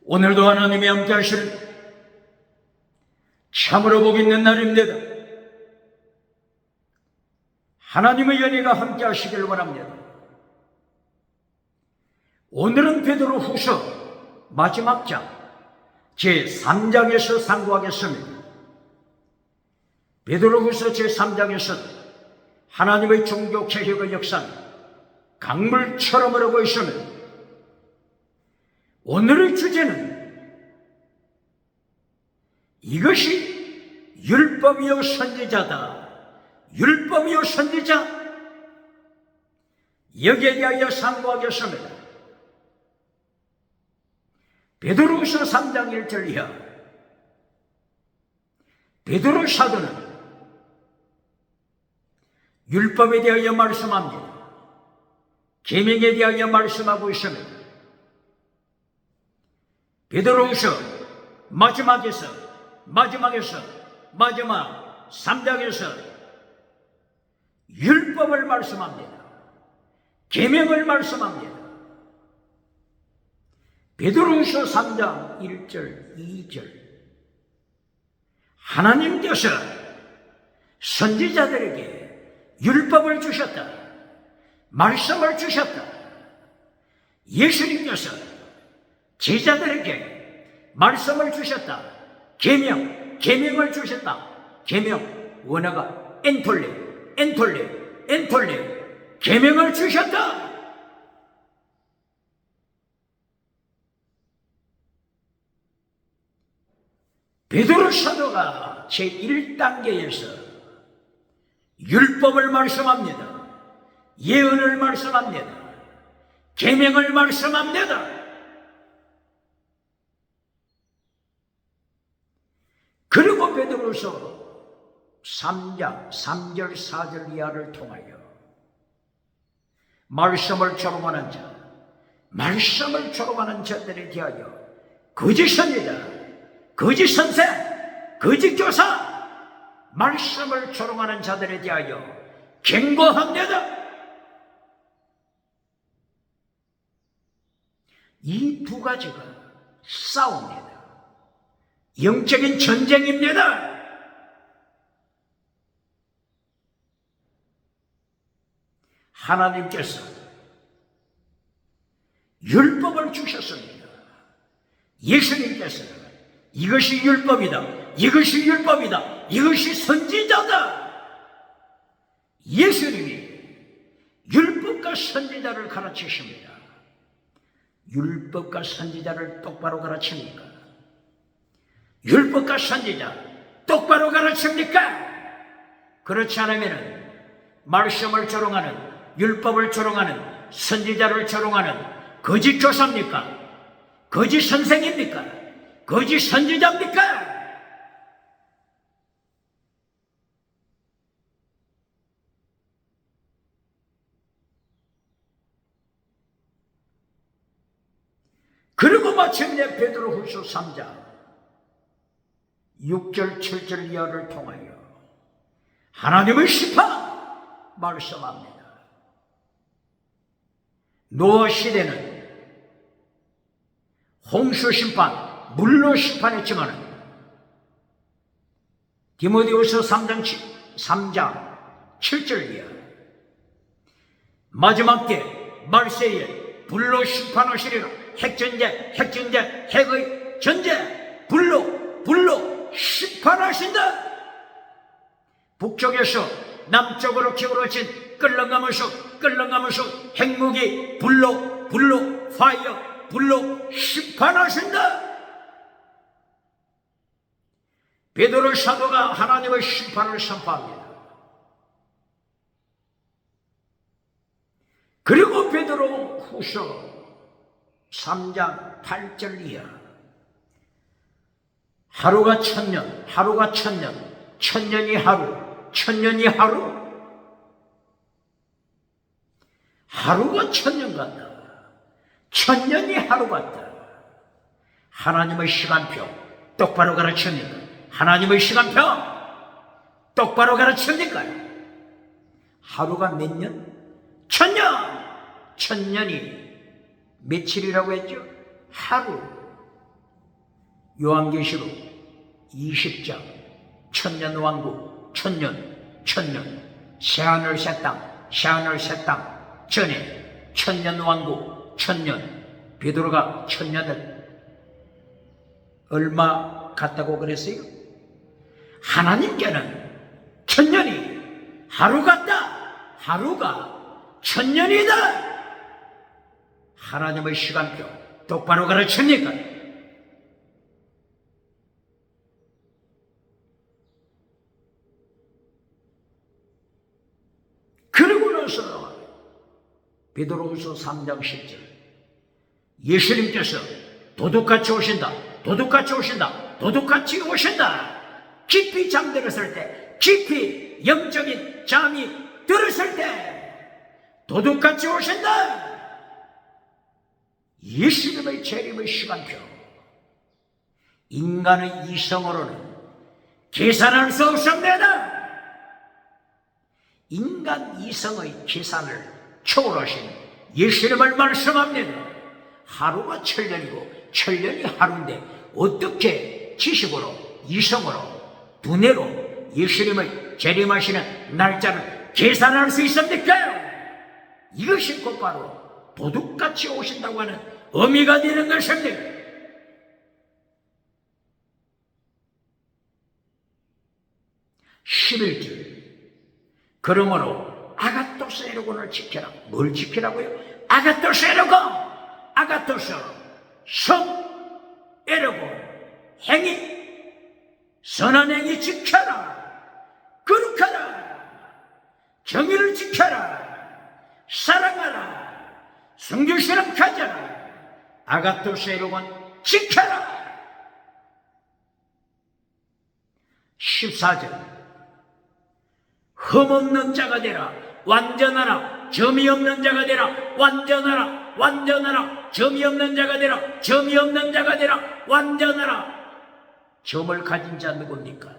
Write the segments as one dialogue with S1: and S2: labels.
S1: 오늘도 하나님이 함께 하시는 참으로 복 있는 날입니다. 하나님의 연혜가 함께 하시길 원합니다. 오늘은 베드로후서 마지막 장 제3장에서 상고하겠습니다. 베드로후서 제3장에서는 하나님의 종교 개혁의 역사는 강물처럼 흐르고 있으며 오늘의 주제는 이것이 율법이요 선지자다. 율법이요 선지자. 여기에 대하여 상고하겠습니다. 베드로후서 3장 1절 이하 베드로 사도는 율법에 대하여 말씀합니다. 계명에 대하여 말씀하고 있습니다. 베드로후서 마지막 3장에서 율법을 말씀합니다. 계명을 말씀합니다. 베드로후서 3장 1절 2절 하나님께서 선지자들에게 율법을 주셨다. 말씀을 주셨다. 예수님께서 제자들에게 말씀을 주셨다. 계명을 주셨다. 계명 원어가 엔톨레 계명을 주셨다. 베드로 사도가 제1단계에서 율법을 말씀합니다. 예언을 말씀합니다. 계명을 말씀합니다. 그리고 베드로서 3장 3절 4절 이하를 통하여 말씀을 조롱하는 자들에 대하여 거짓 선지자, 거짓 선생, 거짓 교사, 말씀을 조롱하는 자들에 대하여 경고합니다. 이 두 가지가 싸웁니다. 영적인 전쟁입니다. 하나님께서 율법을 주셨습니다. 예수님께서 이것이 율법이다. 이것이 선지자다. 예수님이 율법과 선지자를 가르치십니다. 율법과 선지자를 똑바로 가르칩니까? 율법과 선지자 똑바로 가르칩니까? 그렇지 않으면 말씀을 조롱하는, 율법을 조롱하는, 선지자를 조롱하는 거짓 교사입니까? 거짓 선생입니까? 거짓 선지자입니까? 그리고 마침내 베드로후서 3장 6절 7절 이하를 통하여 하나님의 심판 말씀합니다. 노아 시대는 홍수 심판, 물로 심판했지만 디모데후서 3장 7절 이하 마지막 때 말세에 불로 심판하시리라. 핵전제, 핵의 전제, 불로 심판하신다. 북쪽에서 남쪽으로 기울어진 끌렁가면서 핵무기 불로 심판하신다. 베드로 사도가 하나님의 심판을 선포합니다. 그리고 베드로 후서 3장 8절 이하 하루가 천년, 천년이 하루, 하루가 천년 같다. 천년이 하루 같다. 하나님의 시간표 똑바로 가르칩니까? 하나님의 시간표 똑바로 가르칩니까? 하루가 몇 년? 천년이 며칠이라고 했죠? 하루. 요한계시록 20장 천년왕국 천년 새하늘 새땅 전에 천년왕국 베드로가 천년을 얼마 같다고 그랬어요? 하나님께는 천년이 하루 같다. 하루가 천년이다. 하나님의 시간표 똑바로 가르칩니까? 그러고 나서 베드로후서 3장 10절 예수님께서 도둑같이 오신다. 깊이 잠들었을 때, 깊이 영적인 잠이 들었을 때 도둑같이 오신다. 예수님의 재림의 시간표 인간의 이성으로는 계산할 수 없습니다. 인간 이성의 계산을 초월하신 예수님을 말씀합니다. 하루가 천년이고 천년이 하루인데 어떻게 지식으로, 이성으로, 두뇌로 예수님의 재림하시는 날짜를 계산할 수 있습니까? 이것이 곧바로 도둑같이 오신다고 하는 의미가 되는 것입니다. 11절 그러므로 아가토스 에르곤을 지켜라. 뭘 지키라고요? 아가토스 에르곤, 성 에르곤 행위, 선한 행위 지켜라. 거룩하라. 정의를 지켜라. 사랑하라. 성결신앙 가져라. 아가토스 에르곤 지켜라. 14절 흠없는 자가 되라. 완전하라. 점이 없는 자가 되라. 완전하라. 점이 없는 자가 되라. 완전하라. 점을 가진 자 누굽니까?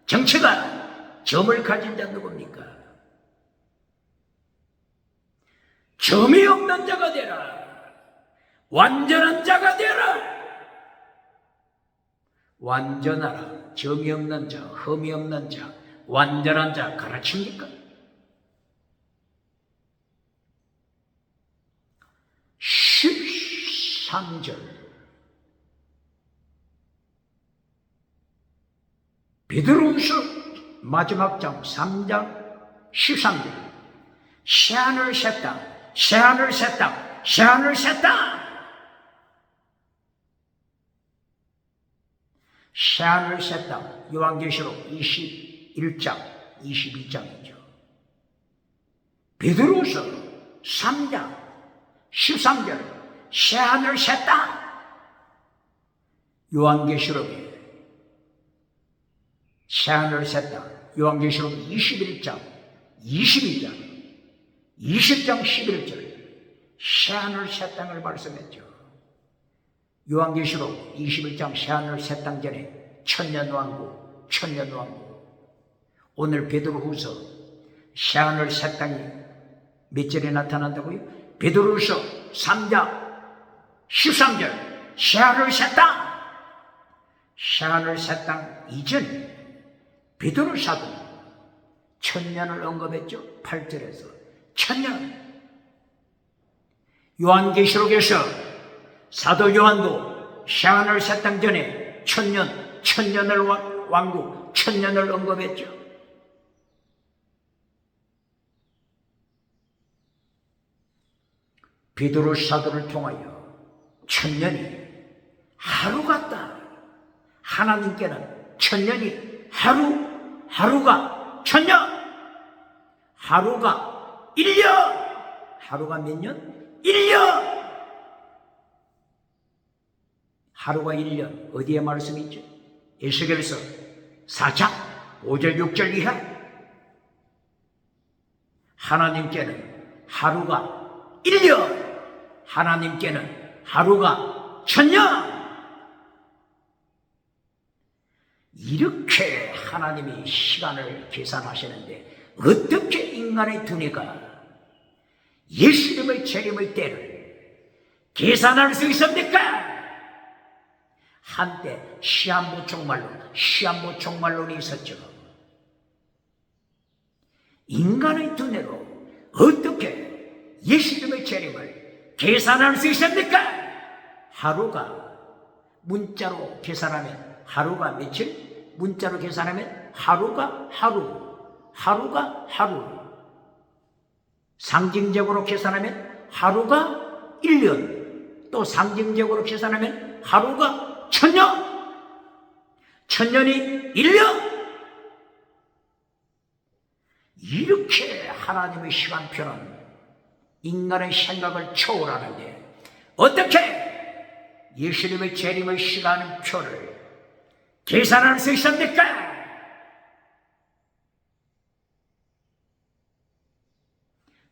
S1: 정치가 점을 가진 자 누굽니까? 점이 없는 자가 되라. 완전한 자가 되라. 완전하라. 점이 없는 자, 흠이 없는 자, 완전한 자 가르칩니까? 13절 베드로후서 마지막 장 3장 13절 새하늘 새 땅 요한계시록 21장 22장이죠. 베드로후서 3장 13절 새하늘 새 땅 요한계시록에 새하늘 새 땅 요한계시록 21장 22장 20장 11절 새하늘 새 땅을 말씀했죠. 요한계시록 21장 새하늘 새 땅 전에 천년왕국 오늘 베드로후서 새하늘 새 땅이 몇 절에 나타난다고요? 베드로후서 3장 13절 새하늘 새 땅 이전 베드로 사도는 천년을 언급했죠. 8절에서 천년. 요한계시록에서 사도 요한도 새하늘 새 땅 전에 천년을 왕국 천년을 언급했죠. 베드로 사도를 통하여 천년이 하루 같다. 하나님께는 천년이 하루가 천년, 하루가 1년, 하루가 몇 년? 1년. 하루가 1년 어디에 말씀이 있죠? 에스겔서 4장 5절 6절 이하. 하나님께는 하루가 1년, 하나님께는 하루가 천년. 이렇게 하나님이 시간을 계산하시는데 어떻게 인간의 두뇌가 예수님의 재림의 때를 계산할 수 있습니까? 한때 시한부 종말론이 있었죠. 인간의 두뇌로 어떻게 예수님의 재림을 계산할 수 있습니까? 하루가 문자로 계산하면 하루가 며칠? 문자로 계산하면 하루가 하루. 상징적으로 계산하면 하루가 1년. 또 상징적으로 계산하면 하루가 1000년. 1000년이 1년. 이렇게 하나님의 시간표는 인간의 생각을 초월하는데 어떻게 예수님의 재림의 시간표를 계산할 수 있습니까?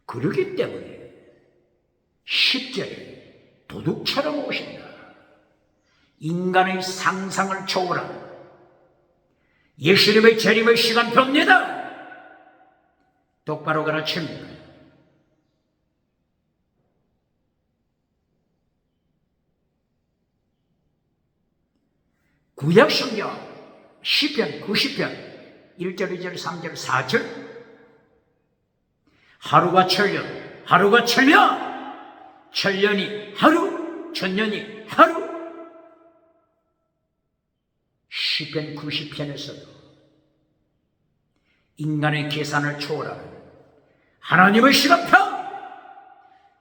S1: 그렇기 때문에 10절에 도둑처럼 오신다. 인간의 상상을 초월한 예수님의 재림의 시간표입니다. 똑바로 가르칩니다. 구약성경 시편 90편 1절 2절 3절 4절 하루가 천년, 하루가 천년, 천년이 하루, 천년이 하루. 시편 90편에서도 인간의 계산을 초월하는 하나님의 시간표,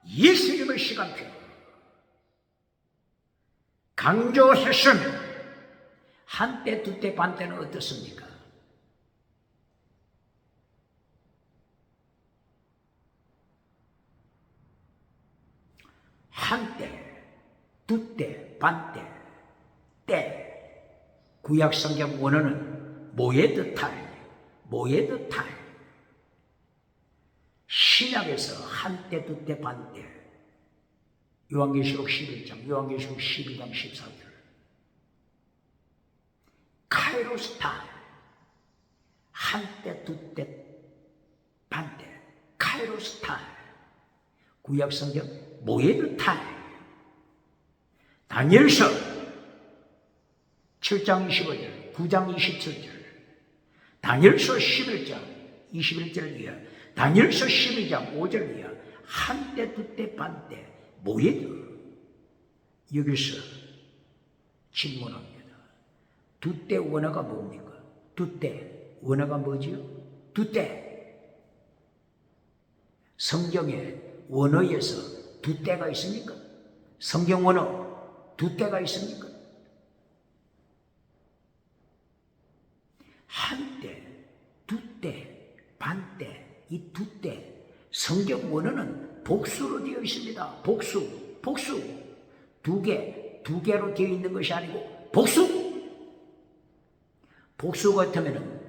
S1: 예수님의 시간표 강조했으면 한때, 두때, 반때는 어떻습니까? 한때, 두때, 반때, 때. 구약성경 원어는 모에드타임. 신약에서 한때, 두때, 반때. 요한계시록 11장, 요한계시록 12장 14절. 카이로스타임. 한때, 두때, 반때. 카이로스타임. 구약성경 모에드타임. 다니엘서 7장 25절, 9장 27절, 다니엘서 11장 21절 이하, 다니엘서 12장 5절 이하, 한때, 두때, 반때, 모에드. 여기서 질문합니다. 두때 원어가 뭡니까? 두때 원어가 뭐지요? 두때. 성경에 원어에서 두때가 있습니까? 성경 원어 두때가 있습니까? 한때, 두때, 반때, 이 두때 성경 원어는 복수로 되어 있습니다. 복수. 두 개로 되어 있는 것이 아니고 복수. 복수 같으면은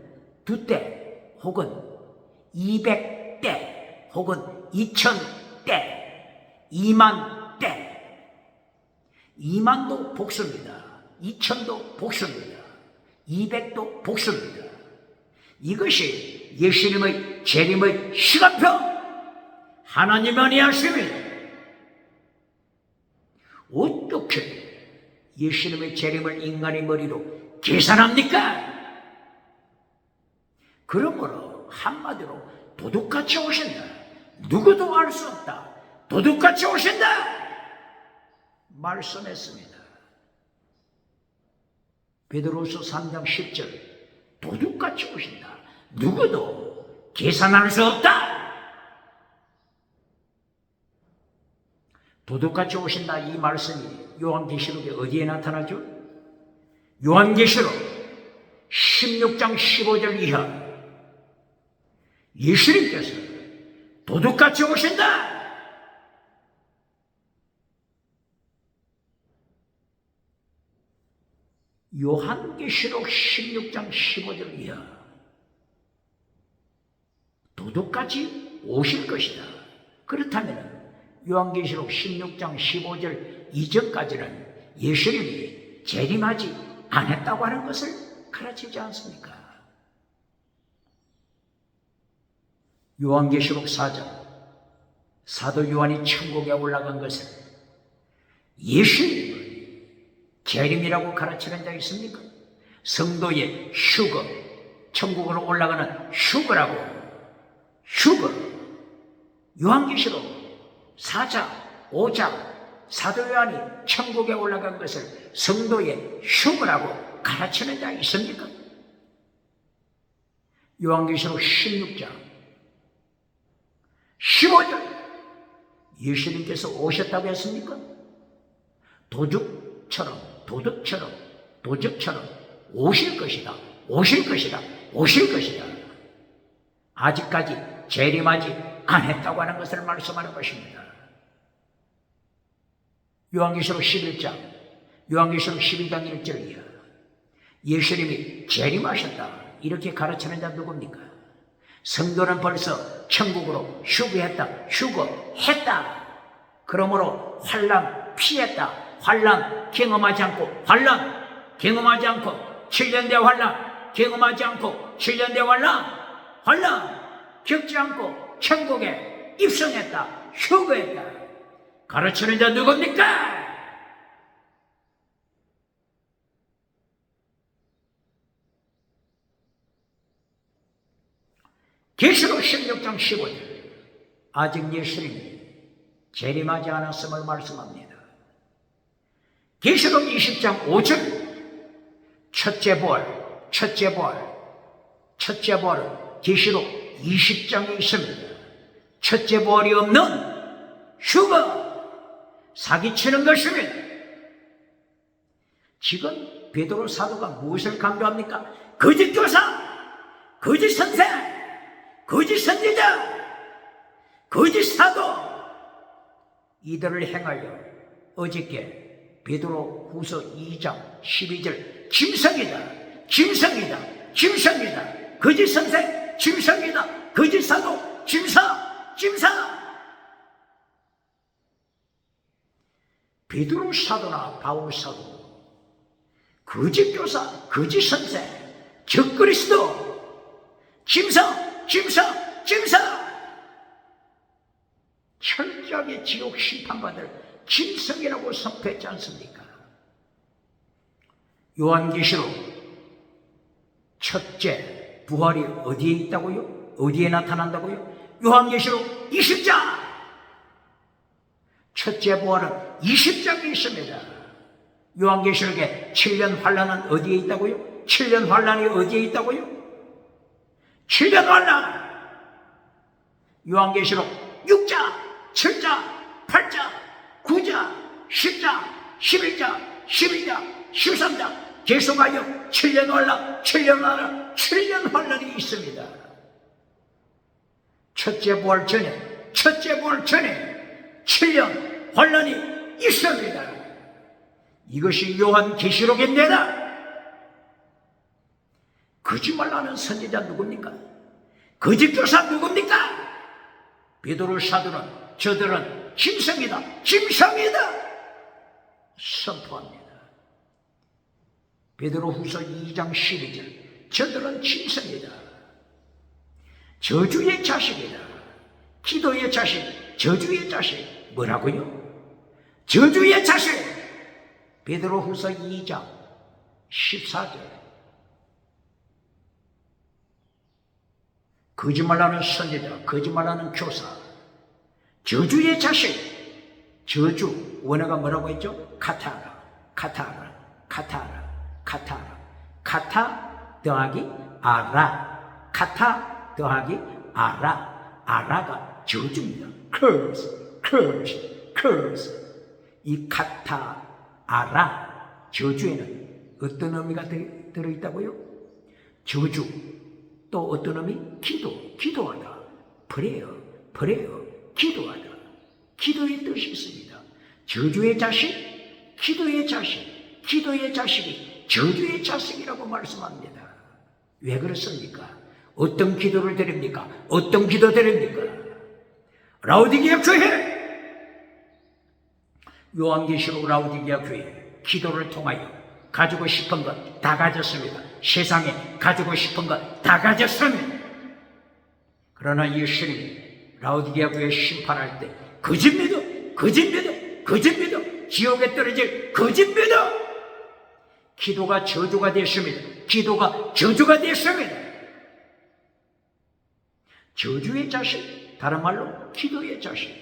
S1: 두때 혹은 200대 혹은 2000대, 2만대. 2만도 복수입니다. 2000도 복수입니다. 200도 복수입니다. 이것이 예수님의 재림의 시간표, 하나님만이 하심입니다. 어떻게 예수님의 재림을 인간의 머리로 계산합니까? 그러므로 한마디로 도둑같이 오신다. 누구도 알 수 없다. 도둑같이 오신다. 말씀했습니다. 베드로서 3장 10절 도둑같이 오신다. 누구도 계산할 수 없다. 도둑같이 오신다. 이 말씀이 요한계시록에 어디에 나타나죠? 요한계시록 16장 15절 이하 예수님께서 도둑같이 오신다. 요한계시록 16장 15절 이하 도둑같이 오실 것이다. 그렇다면 요한계시록 16장 15절 이전까지는 예수님이 재림하지 않았다고 하는 것을 가르치지 않습니까? 요한계시록 4장 사도 요한이 천국에 올라간 것을 예수님을 재림이라고 가르치는 자 있습니까? 성도의 휴거, 천국으로 올라가는 휴거라고. 휴거. 요한계시록 4장, 5장 사도 요한이 천국에 올라간 것을 성도의 휴거라고 가르치는 자 있습니까? 요한계시록 16장 15절 예수님께서 오셨다고 했습니까? 도둑처럼 오실 것이다. 아직까지 재림하지 않았다고 하는 것을 말씀하는 것입니다. 요한계시록 11장, 요한계시록 12장 1절이야. 예수님이 재림하셨다. 이렇게 가르치는 자 누굽니까? 성도는 벌써 천국으로 휴거했다. 그러므로 환난 피했다. 환난 경험하지 않고 7년 대 환난 경험하지 않고 7년 대 환난 겪지 않고 천국에 입성했다. 휴거했다. 가르치는 자 누굽니까? 계시록 16장 15절 아직 예수님이 재림하지 않았음을 말씀합니다. 계시록 20장 5절 첫째 부활은 계시록 20장에 있습니다. 첫째 부활이 없는 휴거, 사기치는 것입니다. 지금 베드로 사도가 무엇을 강조합니까? 거짓 교사, 거짓 선생, 거짓 선지자, 거짓 사도, 이들을 행하여 어저께 베드로 후서 2장 12절 짐승이다. 거짓 선생, 짐승이다. 거짓 사도, 짐사. 베드로 사도나 바울 사도, 거짓 교사, 거짓 선생, 적그리스도, 짐승. 철저하게 지옥 심판받을 짐승이라고 선포했지 않습니까? 요한계시록 첫째 부활이 어디에 있다고요? 어디에 나타난다고요? 요한계시록 20장. 첫째 부활은 20장에 있습니다. 요한계시록에 7년 환란은 어디에 있다고요? 7년 환란이 어디에 있다고요? 7년 환란. 요한계시록 6장, 7장, 8장, 9장, 10장, 11장, 12장, 13장 계속하여 7년 환란이 있습니다. 첫째 부활 전에 7년 환란이 있습니다. 이것이 요한계시록입니다. 거짓말하는 선지자 누굽니까? 거짓 교사 누굽니까? 베드로 사도는 저들은 짐승이다 선포합니다. 베드로 후서 2장 12절 저들은 짐승이다. 저주의 자식이다. 기도의 자식, 저주의 자식. 뭐라고요? 저주의 자식. 베드로 후서 2장 14절 거짓말하는 선지자, 거짓말하는 교사, 저주의 자식. 저주 원어가 뭐라고 했죠? 카타라. 카타 더하기 아라. 카타 더하기 아라. 아라가 저주입니다. curse. 이 카타 아라 저주에는 어떤 의미가 들어있다고요? 저주. 또 어떤 의미? 기도하다. prayer, 기도하다. 기도의 뜻이 있습니다. 저주의 자식, 기도의 자식이 저주의 자식이라고 말씀합니다. 왜 그렇습니까? 어떤 기도를 드립니까? 라오디게아 교회, 요한계시록 라오디게아 교회 기도를 통하여 가지고 싶은 것 다 가졌습니다. 세상에 가지고 싶은 것 다 가졌습니다. 그러나 예수님이 라오디게아 교회 심판할 때 거짓 믿어 지옥에 떨어질 거짓입니다. 기도가 저주가 됐습니다. 기도가 저주가 됐습니다. 저주의 자식, 다른 말로 기도의 자식.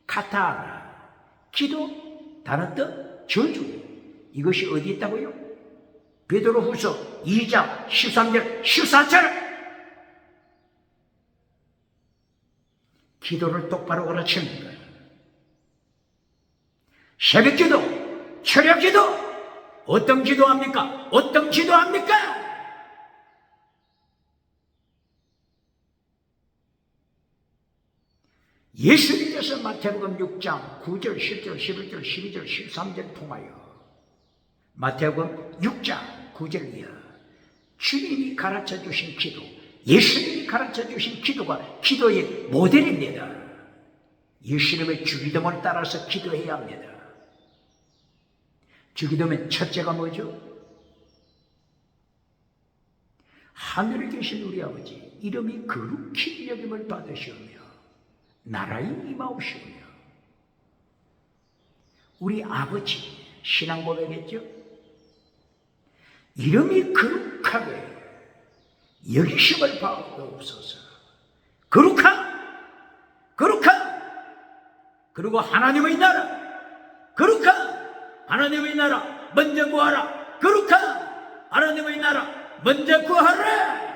S1: 카타라, 기도, 다른 뜻, 저주. 이것이 어디 있다고요? 베드로후서 2장 13절 14절. 기도를 똑바로 가르칩니다. 새벽기도, 철야기도, 어떤 기도합니까? 어떤 기도합니까? 예수님께서 마태복음 6장 9절, 10절, 11절, 12절, 13절 통하여 마태복음 6장 9절이야. 주님이 가르쳐 주신 기도, 예수님이 가르쳐 주신 기도가 기도의 모델입니다. 예수님의 주기도문을 따라서 기도해야 합니다. 주기도문 첫째가 뭐죠? 하늘에 계신 우리 아버지, 이름이 거룩히 여김을 받으시오며 나라의 임하옵시오며. 우리 아버지, 신앙 고백했죠? 이름이 거룩하게 여기심을 받옵소서. 거룩한, 그리고 하나님의 나라, 거룩한 하나님의 나라 먼저 구하라. 거룩한 하나님의 나라 먼저 구하라.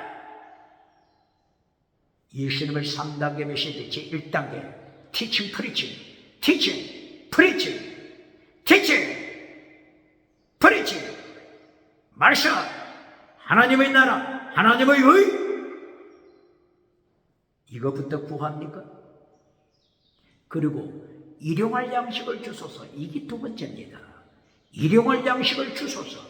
S1: 예수님을 3단계 메시지 제1단계 티칭 프리칭, 티칭 프리칭, 티칭 프리칭, 말씀, 하나님의 나라, 하나님의 의, 이것부터 구합니까? 그리고 일용할 양식을 주소서. 이게 두 번째입니다. 일용할 양식을 주소서.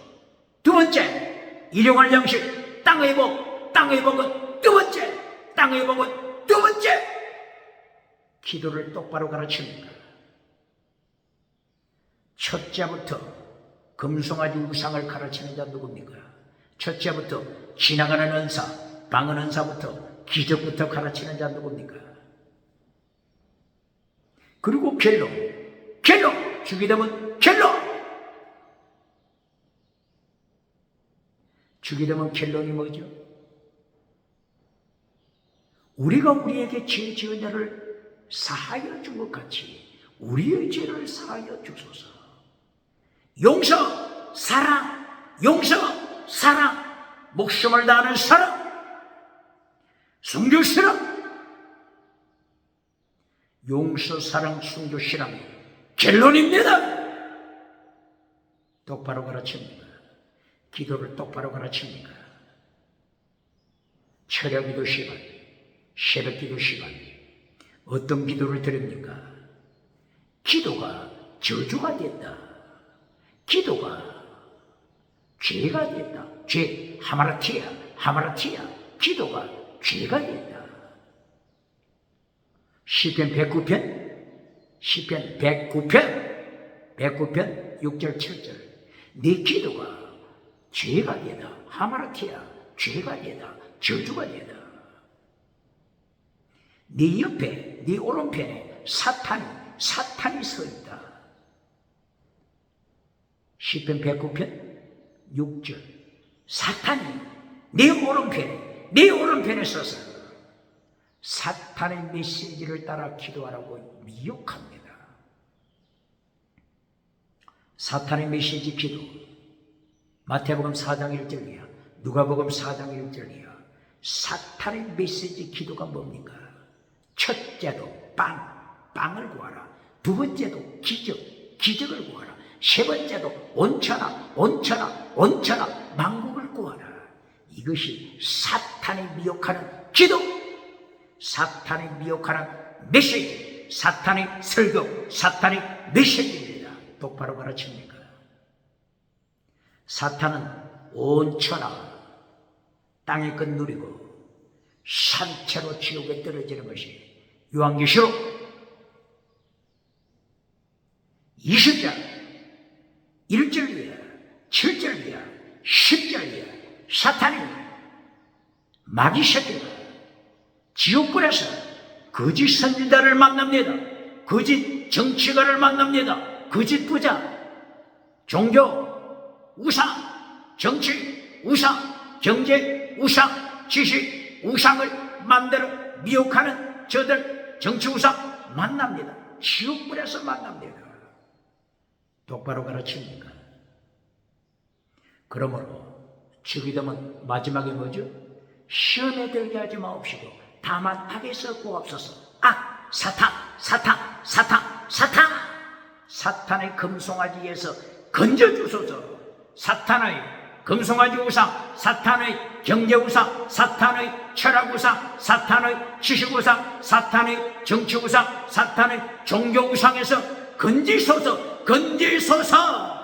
S1: 두 번째, 일용할 양식, 땅의 복, 땅의 복은 두 번째, 땅의 복은 두 번째. 기도를 똑바로 가르칩니다. 첫째부터 금송아지 우상을 가르치는 자 누굽니까? 첫째부터 지나가는 은사, 방언 은사부터 기적부터 가르치는 자 누굽니까? 그리고 결론, 주기도문 결론. 주기도문 결론이 뭐죠? 우리가 우리에게 죄 지은 자를 사하여 준 것 같이 우리의 죄를 사하여 주소서. 용서, 사랑, 용서, 사랑, 목숨을 다하는 사랑, 순교 실험, 용서, 사랑, 순교 실험이 결론입니다. 똑바로 가르칩니다. 기도를 똑바로 가르칩니다. 철야기도 시간, 새벽기도 시간, 어떤 기도를 드립니까? 기도가 저주가 됐다. 기도가 죄가 됐다. 죄, 하마라티야. 기도가 죄가 됐다. 시편 109편 6절 7절. 네 기도가 죄가 되다. 하마라티야, 죄가 되다. 저주가 되다. 네 옆에, 네 오른편에 사탄이 서 있다. 시편 109편 6절. 사탄이 네 오른편에 서서 사탄의 메시지를 따라 기도하라고 미혹합니다. 사탄의 메시지 기도. 마태복음 4장 1절이야. 누가복음 4장 1절이야. 사탄의 메시지 기도가 뭡니까? 첫째도 빵을 구하라. 두 번째도 기적을 구하라. 세 번째도 온천하, 만국을 구하라. 이것이 사탄이 미혹하는 기도, 사탄이 미혹하는 메시지, 사탄의 설교, 사탄의 메시지입니다. 똑바로 가르칩니까? 사탄은 온 천하, 땅의 끝 누리고 산채로 지옥에 떨어지는 것이 요한계시록 20장 1절이야, 7절이야, 10절이야. 사탄이 마귀 새끼가 지옥불에서 거짓 선지자를 만납니다. 거짓 정치가를 만납니다. 거짓 부자, 종교, 우상, 정치, 우상, 경제, 우상, 지식, 우상을 만들어 미혹하는 저들 정치 우상 만납니다. 지옥불에서 만납니다. 똑바로 가르칩니까? 그러므로 죽이 되면 마지막에 뭐죠? 시험에 들게 하지 마옵시고 다만 악에서 구하옵소서. 악, 사탄, 사탄, 사탄, 사탄, 사탄의 금송아지에서 건져주소서. 사탄의 금송아지 우상, 사탄의 경제 우상, 사탄의 철학 우상, 사탄의 지식 우상, 사탄의 정치 우상, 사탄의 종교 우상에서 건지소서, 건지소서.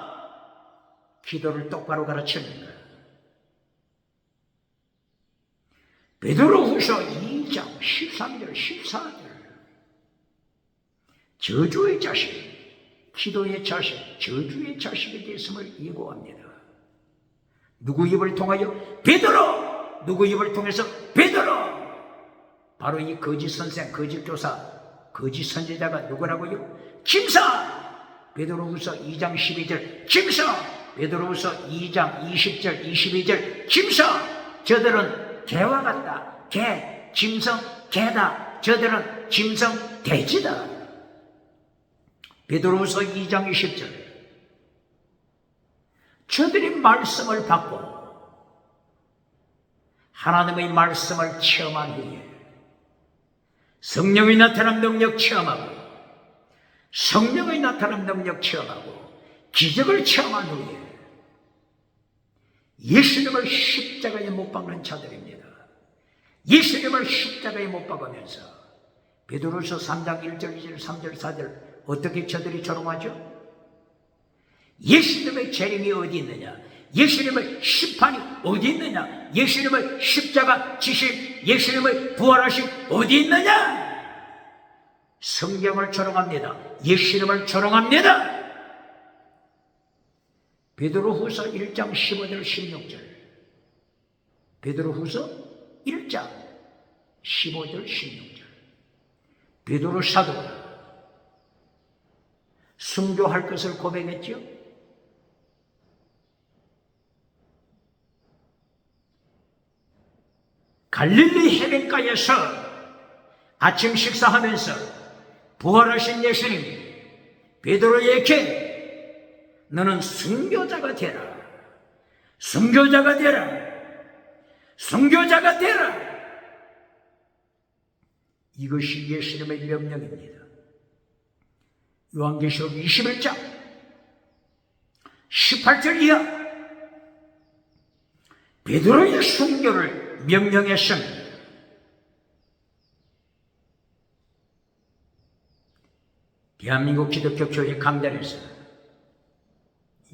S1: 기도를 똑바로 가르칩니다. 베드로후서 2장 13절 14절 저주의 자식, 기도의 자식, 저주의 자식이 됐음을 예고합니다. 누구 입을 통하여? 베드로! 누구 입을 통해서? 베드로! 바로 이 거짓 선생, 거짓 교사, 거짓 선지자가 누구라고요? 김사! 베드로후서 2장 12절 김사! 베드로후서 2장 20절 22절 김사! 저들은 개와 같다. 개, 짐승, 개다. 저들은 짐승, 돼지다. 베드로후서 2장 20절 저들이 말씀을 받고 하나님의 말씀을 체험한 후에 성령의 나타난 능력 체험하고 성령의 나타난 능력 체험하고 기적을 체험한 후에 예수님을 십자가에 못 박는 자들입니다. 예수님을 십자가에 못 박으면서 베드로서 3장 1절 2절 3절 4절 어떻게 저들이 조롱하죠? 예수님의 재림이 어디 있느냐? 예수님의 심판이 어디 있느냐? 예수님의 십자가 지심, 예수님의 부활하심 어디 있느냐? 성경을 조롱합니다. 예수님을 조롱합니다. 베드로후서 1장 15절 16절 베드로후서 1장 15절 16절 베드로 사도가 순교할 것을 고백했죠. 갈릴리 해변가에서 아침 식사하면서 부활하신 예수님이 베드로에게 너는 순교자가 되라. 순교자가 되라. 순교자가 되라. 이것이 예수님의 명령입니다. 요한계시록 21장 18절 이하 베드로의 순교를 명령했습니다. 대한민국 기독교 교회 강단에서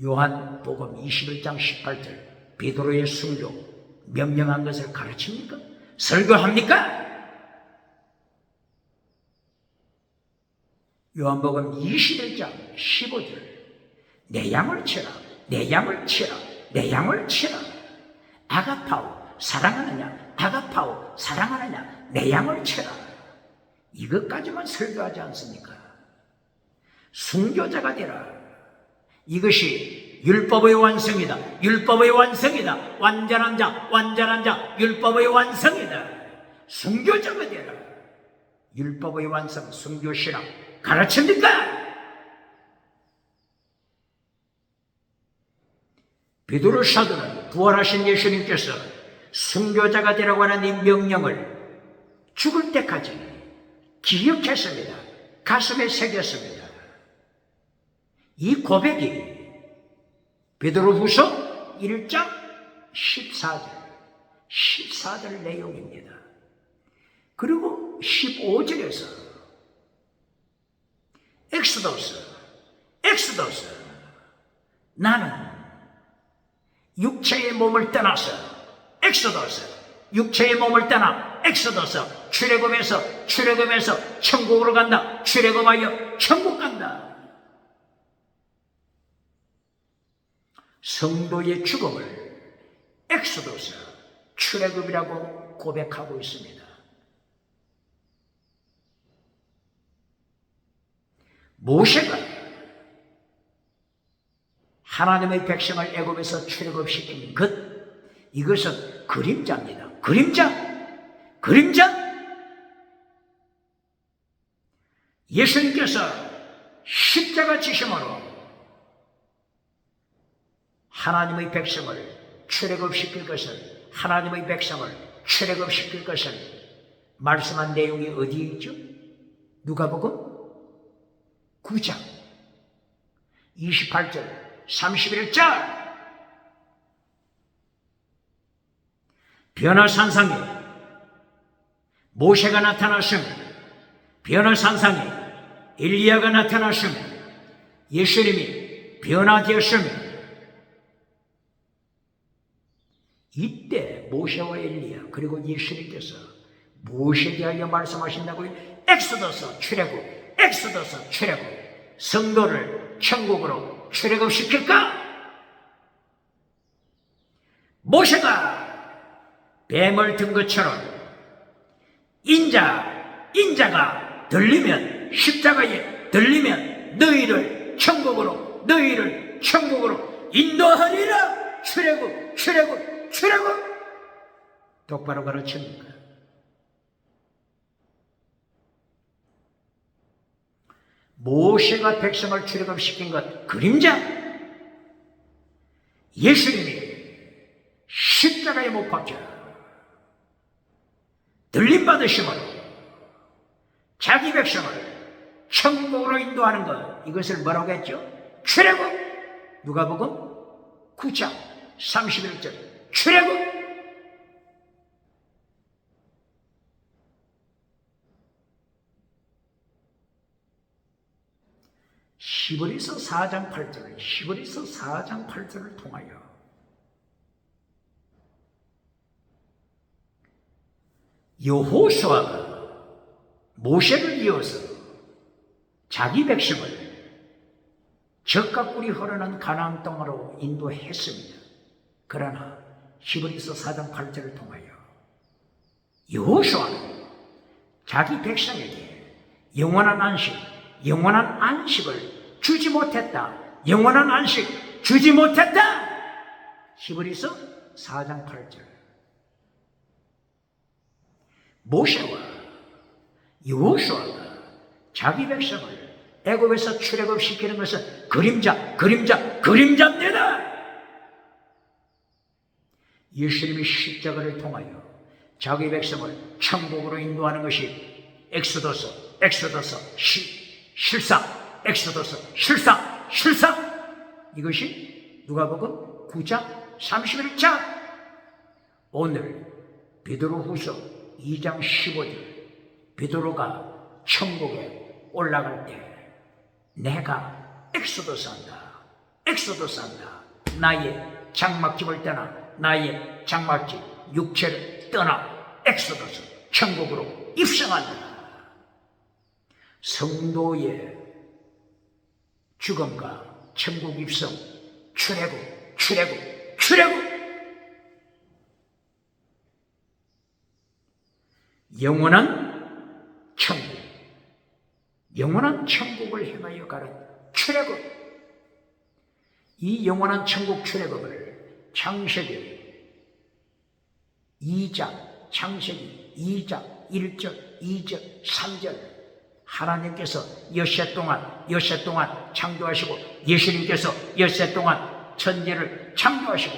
S1: 요한복음 21장 18절 베드로의 순교 명령한 것을 가르칩니까? 설교합니까? 요한복음 21장 15절 내 양을 치라, 내 양을 치라, 내 양을 치라. 아가파오 사랑하느냐, 아가파오 사랑하느냐, 내 양을 치라. 이것까지만 설교하지 않습니까? 순교자가 되라. 이것이 율법의 완성이다. 율법의 완성이다. 완전한 자, 완전한 자, 율법의 완성이다. 순교자가 되라. 율법의 완성, 순교시랑 가르칩니까? 베드로 사도는 부활하신 예수님께서 순교자가 되라고 하는 이 명령을 죽을 때까지 기억했습니다. 가슴에 새겼습니다. 이 고백이 베드로후서 1장 14절 내용입니다. 그리고 15절에서 엑스도스 나는 육체의 몸을 떠나서 엑소더스 육체의 몸을 떠나 엑소더스 출애굽에서 천국으로 간다. 출애굽하여 천국 간다. 성도의 죽음을 엑소더스 출애굽이라고 고백하고 있습니다. 모세가 하나님의 백성을 애굽에서 출애굽시킨 것, 이것은 그림자입니다. 그림자. 예수님께서 십자가 지심으로 하나님의 백성을 출애굽시킬 것을, 하나님의 백성을 출애굽시킬 것을 말씀한 내용이 어디에 있죠? 누가복음 9장 28절 31절. 변화산상에 모세가 나타났으며, 변화산상에 엘리야가 나타났으며, 예수님이 변화되었으며, 이때 모세와 엘리야 그리고 예수님께서 무엇에 대하여 말씀하신다고요? 엑소더서 출애굽, 엑소더서 출애굽. 성도를 천국으로 출애굽시킬까? 모세가 뱀을 든 것처럼 인자가 들리면, 십자가에 들리면 너희를 천국으로 인도하리라. 출애굽. 똑바로 가르칩니까? 모세가 백성을 출애굽시킨 것 그림자, 예수님이 십자가에 못 박혀 들림 받으심으로 자기 백성을 천국으로 인도하는 것, 이것을 뭐라고 했죠? 출애굽. 누가복음 9장 31절 출애굽. 히브리서 4장 8절을 통하여 여호수아가 모세를 이어서 자기 백성을 젖과 꿀이 흐르는 가나안 땅으로 인도했습니다. 그러나 히브리서 4장 8절을 통하여 여호수아는 자기 백성에게 영원한 안식을 주지 못했다. 히브리서 4장 8절. 모세와 여호수아가 자기 백성을 애굽에서 출애굽시키는 것은 그림자입니다. 예수님이 십자가를 통하여 자기 백성을 천국으로 인도하는 것이 엑소더서 실상, 이것이 누가복음 9장 31절. 오늘 베드로후서 2장 15절. 베드로가 천국에 올라갈 때 내가 엑소더스 한다. 나의 장막집을 떠나, 나의 장막집 육체를 떠나 엑소더스, 천국으로 입성한다. 성도의 죽음과 천국 입성, 출애굽. 영원한 천국을 향하여 가는 출애굽. 이 영원한 천국 출애굽을 창세기 2장 1절, 2절, 3절 하나님께서 엿새 동안 창조하시고, 예수님께서 엿새 동안 천지를 창조하시고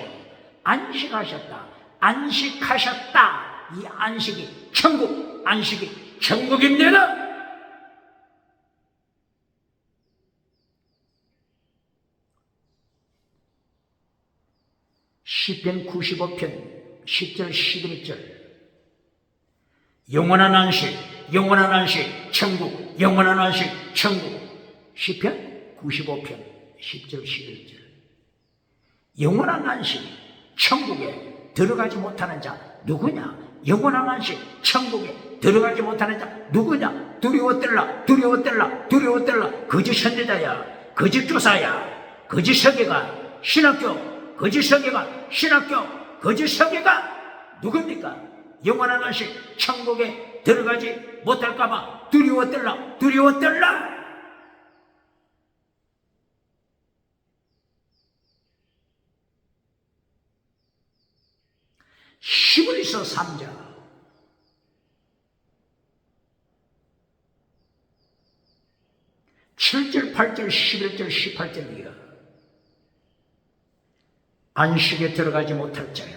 S1: 안식하셨다. 이 안식이 천국입니다. 시편 95편 10절 11절. 영원한 안식, 천국. 시편 95편 10절 11절. 영원한 안식, 천국에 들어가지 못하는 자 누구냐? 영원한 안식, 천국에 들어가지 못하는 자 누구냐? 두려워 떨라. 거짓 선지자야, 거짓 교사야, 거짓 서기가, 신학교, 거짓 서기가 누굽니까? 영원한 안식, 천국에 들어가지 못할까봐 두려워 떨라. 히브리서 3장 7절, 8절, 11절, 18절이야. 안식에 들어가지 못할 자야,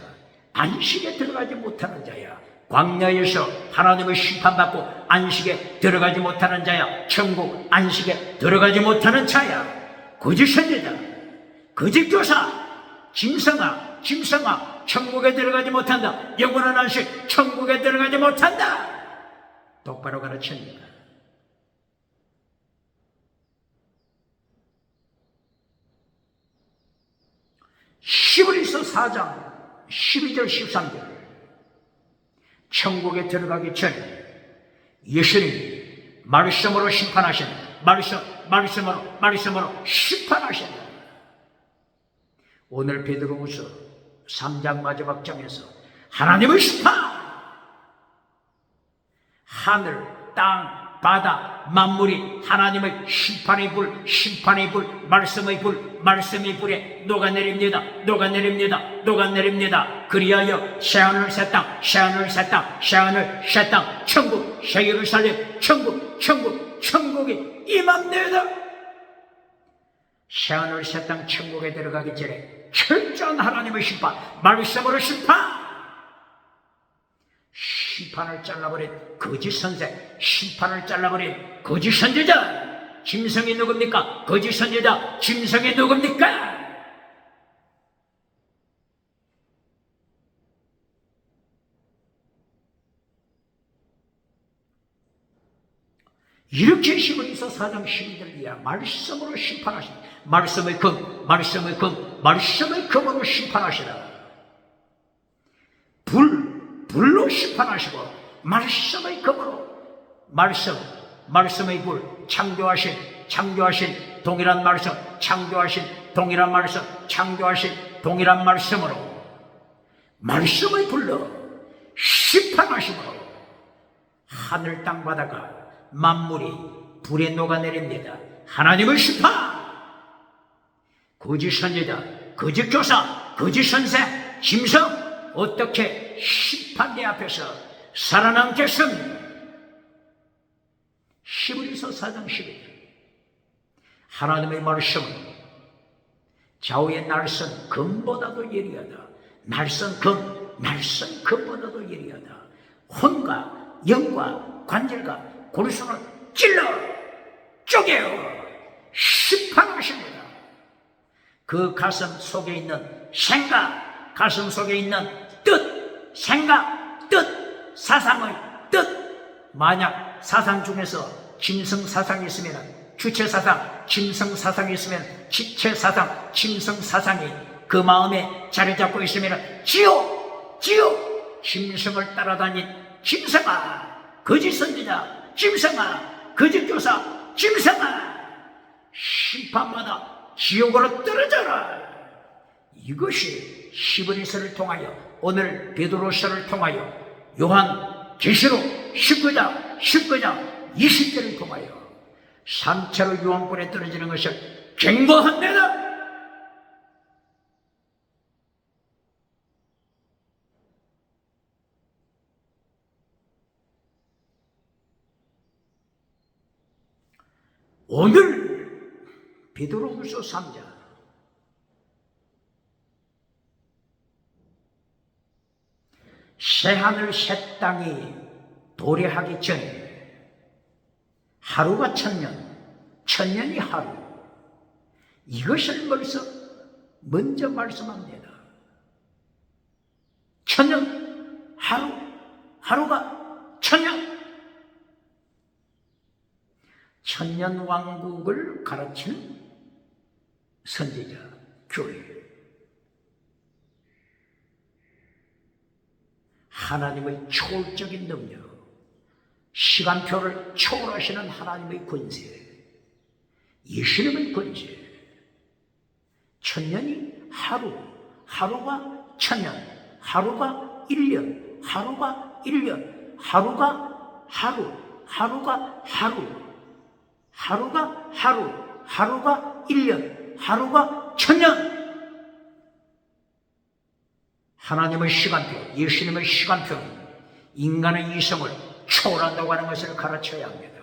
S1: 안식에 들어가지 못하는 자야, 광야에서 하나님의 심판받고 안식에 들어가지 못하는 자야, 천국 안식에 들어가지 못하는 자야, 거짓 선지자, 거짓 교사, 짐승아, 짐승아, 천국에 들어가지 못한다. 영원한 안식, 천국에 들어가지 못한다. 똑바로 가르칩니다. 히브리서 4장 12절 13절 천국에 들어가기 전에 예수님이 말씀으로 심판하신다. 말씀으로 심판하신다. 오늘 베드로후서 3장 마지막 장에서 하나님의 심판, 하늘, 땅, 바다, 만물이 하나님의 심판의 불, 말씀의 불에 녹아내립니다. 그리하여 새하늘 새 땅, 천국, 새 예루살렘, 천국이 임합니다. 새하늘 새 땅 천국에 들어가기 전에 철저한 하나님의 심판, 말씀으로 심판을 잘라버린 거짓 선생, 심판을 잘라버린 거짓 선지자, 짐승이 누굽니까? 거짓 선지자, 짐승이 누굽니까? 이렇게 히브리서 4장 12절이야. 말씀으로 심판하시다. 말씀의 금으로 심판하시다. 불로 심판하시고 말씀의 금으로, 말씀의 불, 창조하신 동일한 말씀, 창조하신 동일한 말씀으로 말씀의 불로 심판하시고 하늘 땅 바다가 만물이 불에 녹아내립니다. 하나님의 심판, 거짓 선지자, 거짓 교사, 거짓 선생, 짐승 어떻게 심판대 앞에서 살아남겠습니까? 히브리서 4장 11절 하나님의 말씀은 좌우의 날선 금보다도 예리하다. 날선 금보다도 예리하다. 혼과 영과 관절과 골수를 찔러 쪼개어 심판하십니다. 그 가슴 속에 있는 생각, 가슴 속에 있는 뜻, 생각, 뜻, 사상의 뜻. 만약 사상 중에서 짐승 사상이 있으면 주체 사상, 짐승 사상이 있으면 지체 사상, 짐승 사상이 그 마음에 자리 잡고 있으면 지옥, 짐승을 따라다닌 짐승아, 거짓 선지자, 짐승아, 거짓 교사, 짐승아, 심판받아 지옥으로 떨어져라. 이것이 히브리서를 통하여, 오늘 베드로서를 통하여, 요한 계시록 19장 20절을 통하여 3차로 유황불에 떨어지는 것을 경고합니다. 오늘 베드로후서 3장 새하늘 새 땅이 도래하기 전에 하루가 천년이 하루, 이것을 먼저 말씀합니다. 천년, 하루가 천년. 천년 왕국을 가르치는 선지자, 교회. 하나님의 초월적인 능력, 시간표를 초월하시는 하나님의 권세, 예수님의 권세. 천년이 하루가 천년, 하루가 1년, 하루가 1년, 하루가 하루, 하루가 1년, 하루가 천년. 하나님의 시간표, 예수님의 시간표는 인간의 이성을 초월한다고 하는 것을 가르쳐야 합니다.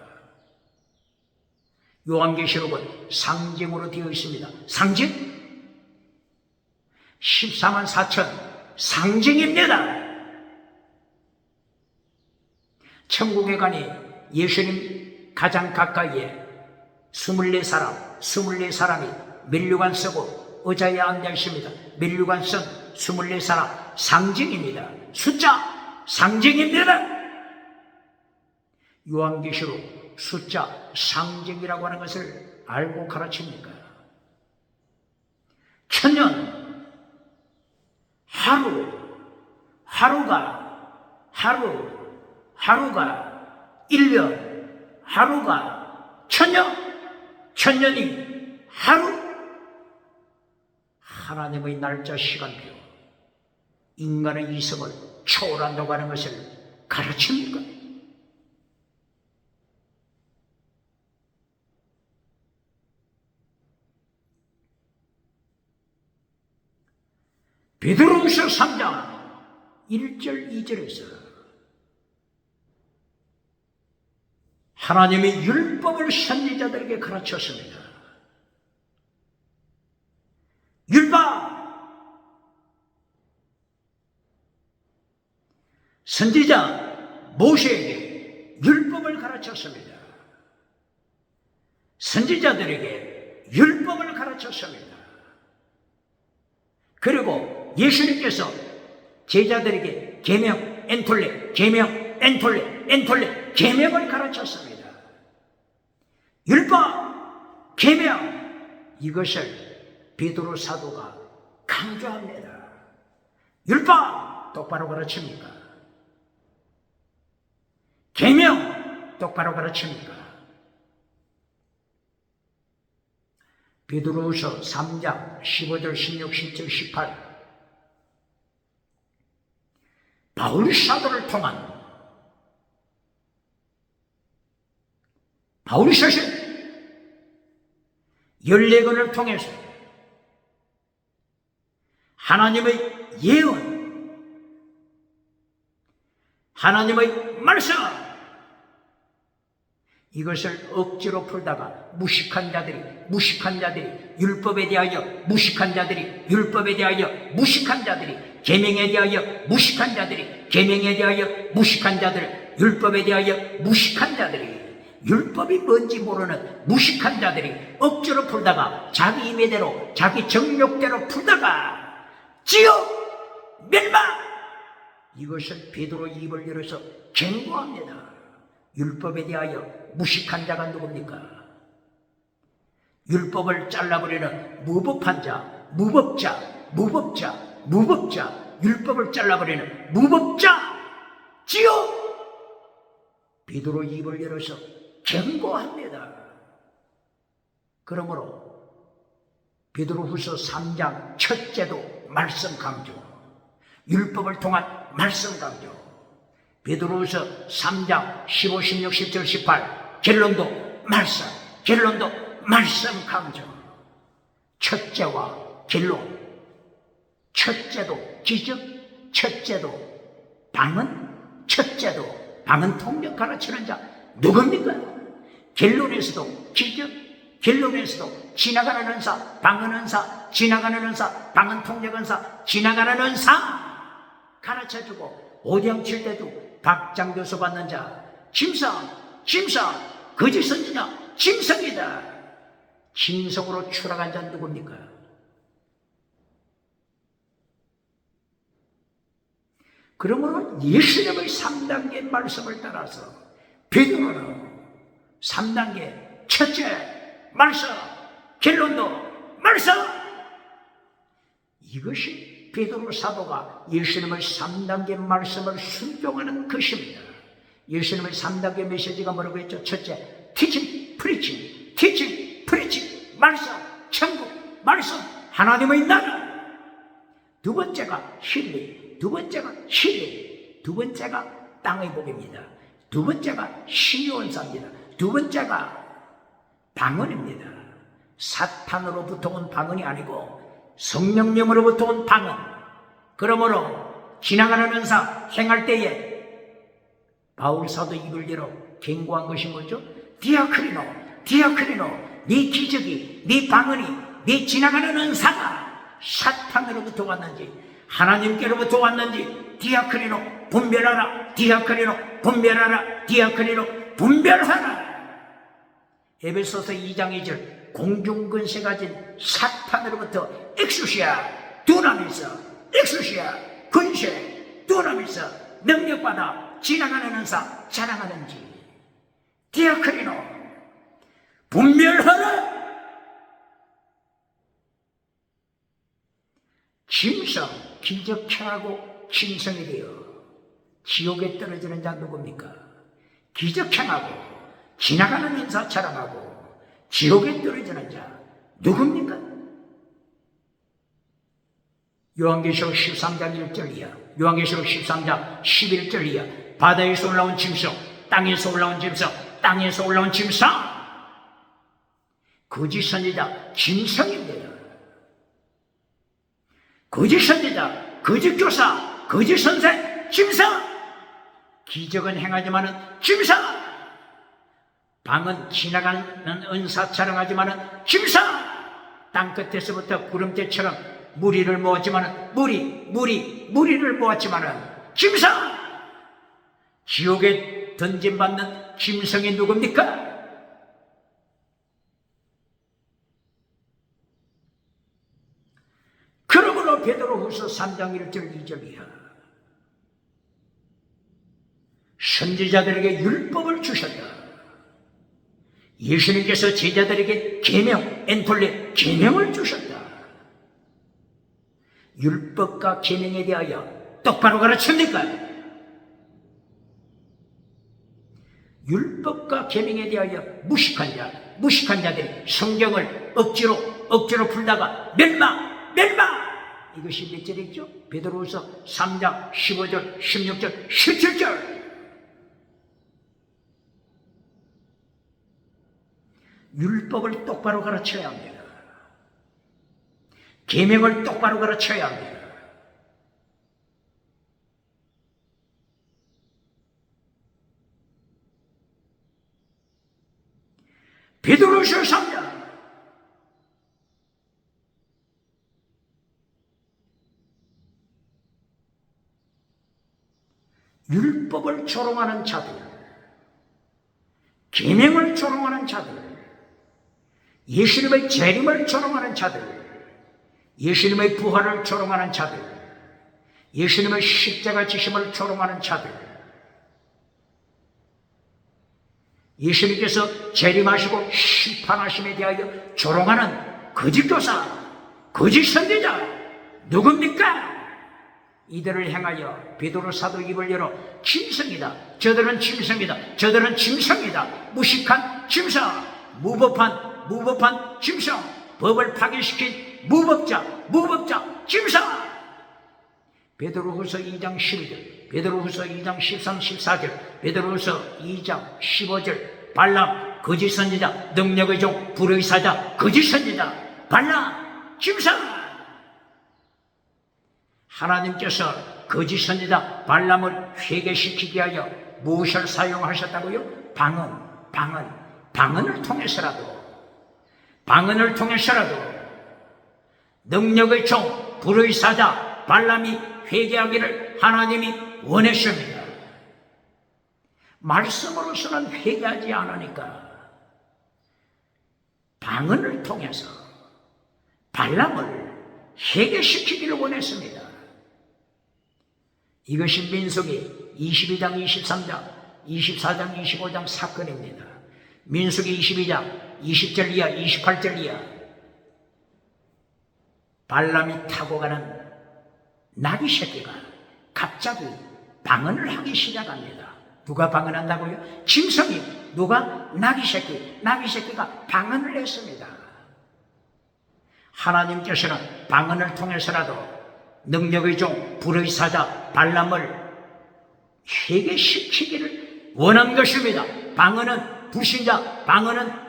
S1: 요한계시록은 상징으로 되어 있습니다. 상징? 14만 4천 상징입니다. 천국에 가니 예수님 가장 가까이에 24사람이 면류관 쓰고 의자에 앉아 있습니다. 면류관 쓴 24사람 상징입니다. 숫자 상징입니다. 요한계시록 숫자 상징이라고 하는 것을 알고 가르칩니까? 천년, 하루가 1년, 하루가 천년이 하루. 하나님의 날짜 시간표, 인간의 이성을 초월한다고 하는 것을 가르칩니까? 베드로후서 3장 1절 2절에서 하나님의 율법을 선지자들에게 가르쳤습니다. 율법! 선지자 모세에게 율법을 가르쳤습니다. 선지자들에게 율법을 가르쳤습니다. 그리고 예수님께서 제자들에게 계명, 엔톨레, 계명을 가르쳤습니다. 율법, 계명, 이것을 베드로 사도가 강조합니다. 율법 똑바로 가르칩니까? 계명 똑바로 가르칩니까? 베드로후서 3장 15절, 16, 17, 18 바울 사도를 통한 바울 서신 14권을 통해서 하나님의 예언, 하나님의 말씀, 이것을 억지로 풀다가 무식한 자들이 율법에 대하여 무식한 자들이 율법에 대하여 무식한 자들이 계명에 대하여 무식한 자들이 계명에 대하여 무식한 자들 율법에 대하여 무식한 자들이 율법이 뭔지 모르는 무식한 자들이 억지로 풀다가 자기 임의대로 자기 정욕대로 풀다가 지옥 멸망. 이것을 베드로 입을 열어서 경고합니다. 율법에 대하여 무식한 자가 누굽니까? 율법을 잘라버리는 무법한 자, 무법자, 율법을 잘라버리는 무법자, 지옥! 베드로 입을 열어서 경고합니다. 그러므로 베드로후서 3장 첫째도 말씀 강조, 율법을 통한 말씀 강조, 베드로후서 3장 15, 16, 17, 18 결론도 말씀 강조. 첫째와 결론, 첫째도 기적, 첫째도 방언, 방언 통역 가르치는 자 누굽니까? 결론에서도 기적, 결론에서도 지나가는 은사, 방언 은사, 지나가는 은사, 방언 통역 은사, 지나가는 은사 가르쳐주고 오디앙 칠 때도 박장교수 받는 자, 짐승, 거짓 선지자, 짐승이다. 짐승으로 추락한 자 누굽니까? 그러므로 예수님의 3단계 말씀을 따라서 베드로는 3단계 첫째 말씀, 결론도 말씀. 이것이 베드로 사도가 예수님의 3단계 말씀을 순종하는 것입니다. 예수님의 3단계 메시지가 뭐라고 했죠? 첫째, teaching, preaching, 말씀, 천국, 말씀, 하나님의 나라. 두 번째가 힐링, 두 번째가 땅의 복입니다. 두 번째가 신유원사입니다. 두 번째가 방언입니다. 사탄으로부터 온 방언이 아니고 성령님으로부터 온 방언, 그러므로 지나가는 은사 행할 때에 바울 사도 입을 열어 경고한 것이 뭐죠? 디아크리노, 네 기적이, 네 방언이, 네 지나가는 은사가 사탄으로부터 왔는지 하나님께로부터 왔는지 디아크리노 분별하라. 디아크리노 분별하라. 디아크리노 분별하라. 에베소서 2장 2절 공중근세 가진 사탄으로부터 엑수시아 두나미스, 엑수시아 근세 두나미스 능력받아 지나가는 은사 자랑하는지 디아크리노 분별하라. 짐승 기적 행하고 짐승이 되어 지옥에 떨어지는 자 누굽니까? 기적 행하고 지나가는 은사 자랑하고 지옥에 떨어지는 자 누굽니까? 요한계시록 13장 1절 이하, 요한계시록 13장 11절 이하. 바다에서 올라온 짐승, 땅에서 올라온 짐승, 땅에서 올라온 짐승, 거짓 선지자 짐승입니다. 거짓 선지자, 거짓 교사, 거짓 선생, 짐승. 기적은 행하지만은 짐승. 방은 지나가는 은사 자랑하지만은 짐승. 땅끝에서부터 구름대처럼 무리를 모았지만은 무리를 모았지만은 짐승. 지옥에 던짐받는 짐승이 누굽니까? 그러므로 베드로후서 3장 1절 2절 이하 선지자들에게 율법을 주셨다. 예수님께서 제자들에게 계명, 엔톨레 계명을 주셨다. 율법과 계명에 대하여 똑바로 가르칩니까? 율법과 계명에 대하여 무식한 자들이 성경을 억지로 풀다가 멸망. 이것이 몇 절이죠? 베드로후서 3장 15절, 16절, 17절. 율법을 똑바로 가르쳐야 합니다. 계명을 똑바로 가르쳐야 합니다. 베드로후서 3장 율법을 조롱하는 자들, 계명을 조롱하는 자들, 예수님의 재림을 조롱하는 자들, 예수님의 부활을 조롱하는 자들, 예수님의 십자가 지심을 조롱하는 자들, 예수님께서 재림하시고 심판하심에 대하여 조롱하는 거짓 교사, 거짓 선지자 누굽니까? 이들을 향하여 베드로 사도 입을 열어 짐승이다, 저들은 짐승이다, 저들은 짐승이다, 무식한 짐승, 무법한 짐승, 법을 파괴시킨 무법자 짐승. 베드로후서 2장 12절, 베드로후서 2장 13, 14절, 베드로후서 2장 15절. 발람 거짓 선지자, 능력의 종, 불의 사자, 거짓 선지자, 발람 짐승. 하나님께서 거짓 선지자 발람을 회개시키기 위하여 무엇을 사용하셨다고요? 방언을 통해서라도 능력의 종, 불의 사자 발람이 회개하기를 하나님이 원했습니다. 말씀으로서는 회개하지 않으니까 방언을 통해서 발람을 회개시키기를 원했습니다. 이것이 민수기 22장, 23장, 24장, 25장 사건입니다. 민수기 22장 20절 이하, 28절 이하. 발람이 타고 가는 나귀 새끼가 갑자기 방언을 하기 시작합니다. 누가 방언한다고요? 짐승이, 누가? 나귀 새끼가 방언을 했습니다. 하나님께서는 방언을 통해서라도 능력의 종, 불의 사자 발람을 회개시키기를 원한 것입니다. 방언은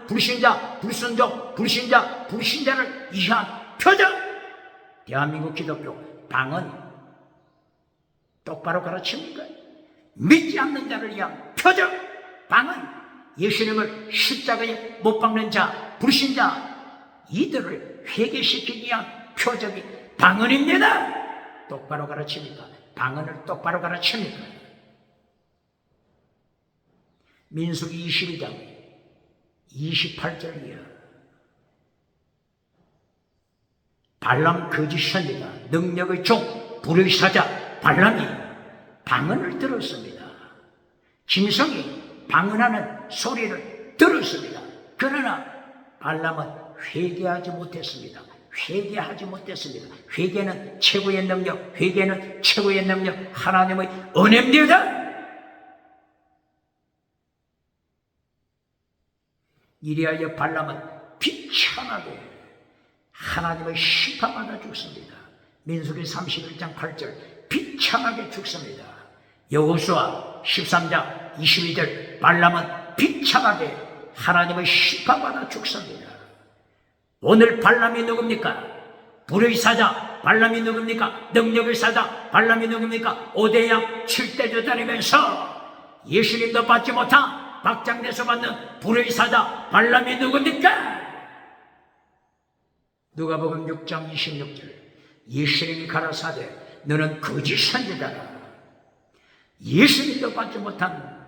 S1: 불신자, 불순종, 불신자를 이해한 표적. 대한민국 기독교 방언 똑바로 가르칩니까? 믿지 않는 자를 위한 표적, 방언, 예수님을 십자가에 못 박는 자, 불신자, 이들을 회개시키기 위한 표적이 방언입니다. 똑바로 가르칩니까? 방언을 똑바로 가르칩니까? 민수기 22장 28절이야. 발람 거짓 선지자, 능력의 종, 불의 사자 발람이 방언을 들었습니다. 짐승이 방언하는 소리를 들었습니다. 그러나 발람은 회개하지 못했습니다. 회개하지 못했습니다. 회개는 최고의 능력, 회개는 최고의 능력, 하나님의 은혜입니다. 이리하여 발람은 비참하게 하나님의 심판받아 죽습니다. 민수기 31장 8절 비참하게 죽습니다. 여호수아 13장 22절 발람은 비참하게 하나님의 심판받아 죽습니다. 오늘 발람이 누굽니까? 불의 사자 발람이 누굽니까? 능력의 사자 발람이 누굽니까? 오대양 7대주 다니면서 예수님도 받지 못한 박장대소 받는 불의 사자 발람이 누굽니까? 누가복음 6장 26절 예수님이 가라사대 너는 거짓 선지자라. 예수님도 받지 못한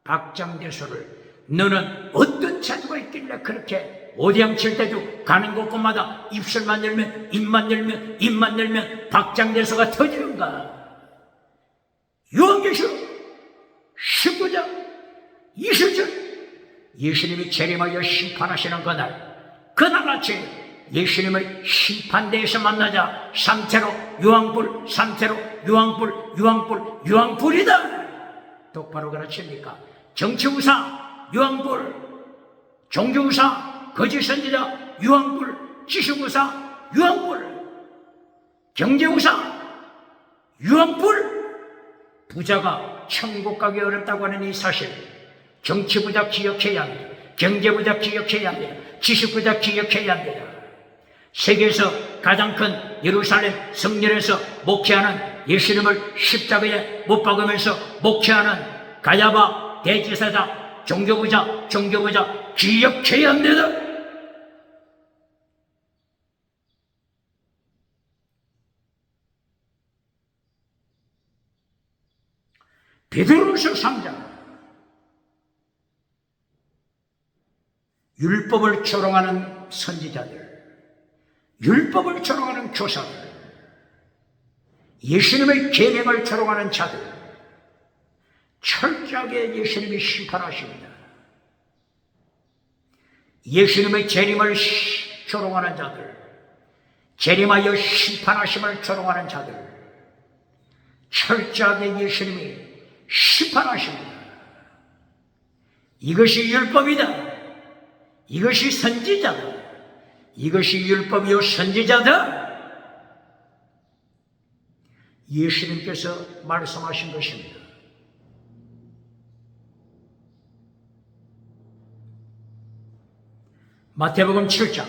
S1: 박장대소를 너는 어떤 자주가 있길래 그렇게 오대양 7대주 가는 곳곳마다 입술만 열면 입만 열면 박장대소가 터지는가? 요한계시록 19장 20절 예수님이 재림하여 심판하시는 그날 아침 예수님을 심판대에서 만나자 삼태로 유황불, 삼태로 유황불이다. 똑바로 가르칩니까? 정치우사 유황불, 종교우사 거짓 선지자 유황불, 지식우사 유황불, 경제우사 유황불. 부자가 천국 가기 어렵다고 하는 이 사실 정치부자 기억해야 합니다. 경제부자 기억해야 합니다. 지식부자 기억해야 합니다. 세계에서 가장 큰 예루살렘 성전에서 목회하는 예수님을 십자가에 못 박으면서 목회하는 가야바 대제사장 종교부자 기억해야 합니다. 베드로후서 3장 율법을 조롱하는 선지자들, 율법을 조롱하는 교사들, 예수님의 계명을 조롱하는 자들, 철저하게 예수님이 심판하십니다. 예수님의 재림을 조롱하는 자들, 재림하여 심판하심을 조롱하는 자들, 철저하게 예수님이 심판하십니다. 이것이 율법이다. 이것이 선지자다. 이것이 율법이요 선지자다. 예수님께서 말씀하신 것입니다. 마태복음 7장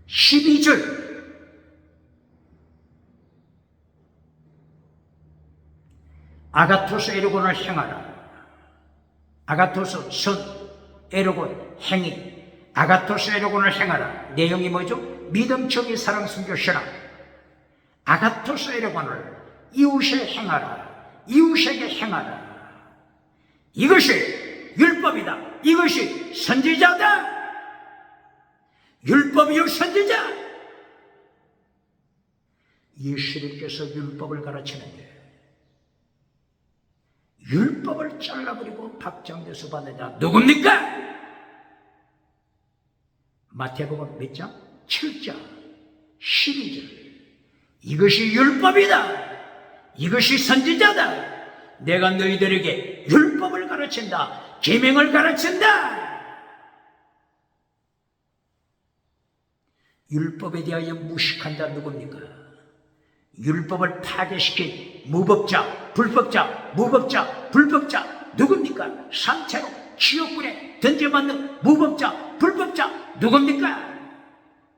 S1: 12절 아가토스 에르곤을 행하라. 아가토스 선, 에르곤 행위. 아가토스 에르곤을 행하라. 내용이 뭐죠? 믿음, 정의, 사랑, 순교, 신앙. 아가토스 에르곤을 이웃에 행하라. 이웃에게 행하라. 이것이 율법이다. 이것이 선지자다. 율법이요 선지자. 예수님께서 율법을 가르치는데 율법을 잘라버리고 박장대소 받는 자 누굽니까? 마태복음 몇 장? 7장 12절 이것이 율법이다. 이것이 선지자다. 내가 너희들에게 율법을 가르친다. 계명을 가르친다. 율법에 대하여 무식한 자 누굽니까? 율법을 파괴시킨 무법자, 불법자, 무법자, 불법자 누굽니까? 산채로 지옥불에 던져맞는 무법자, 불법자 누굽니까?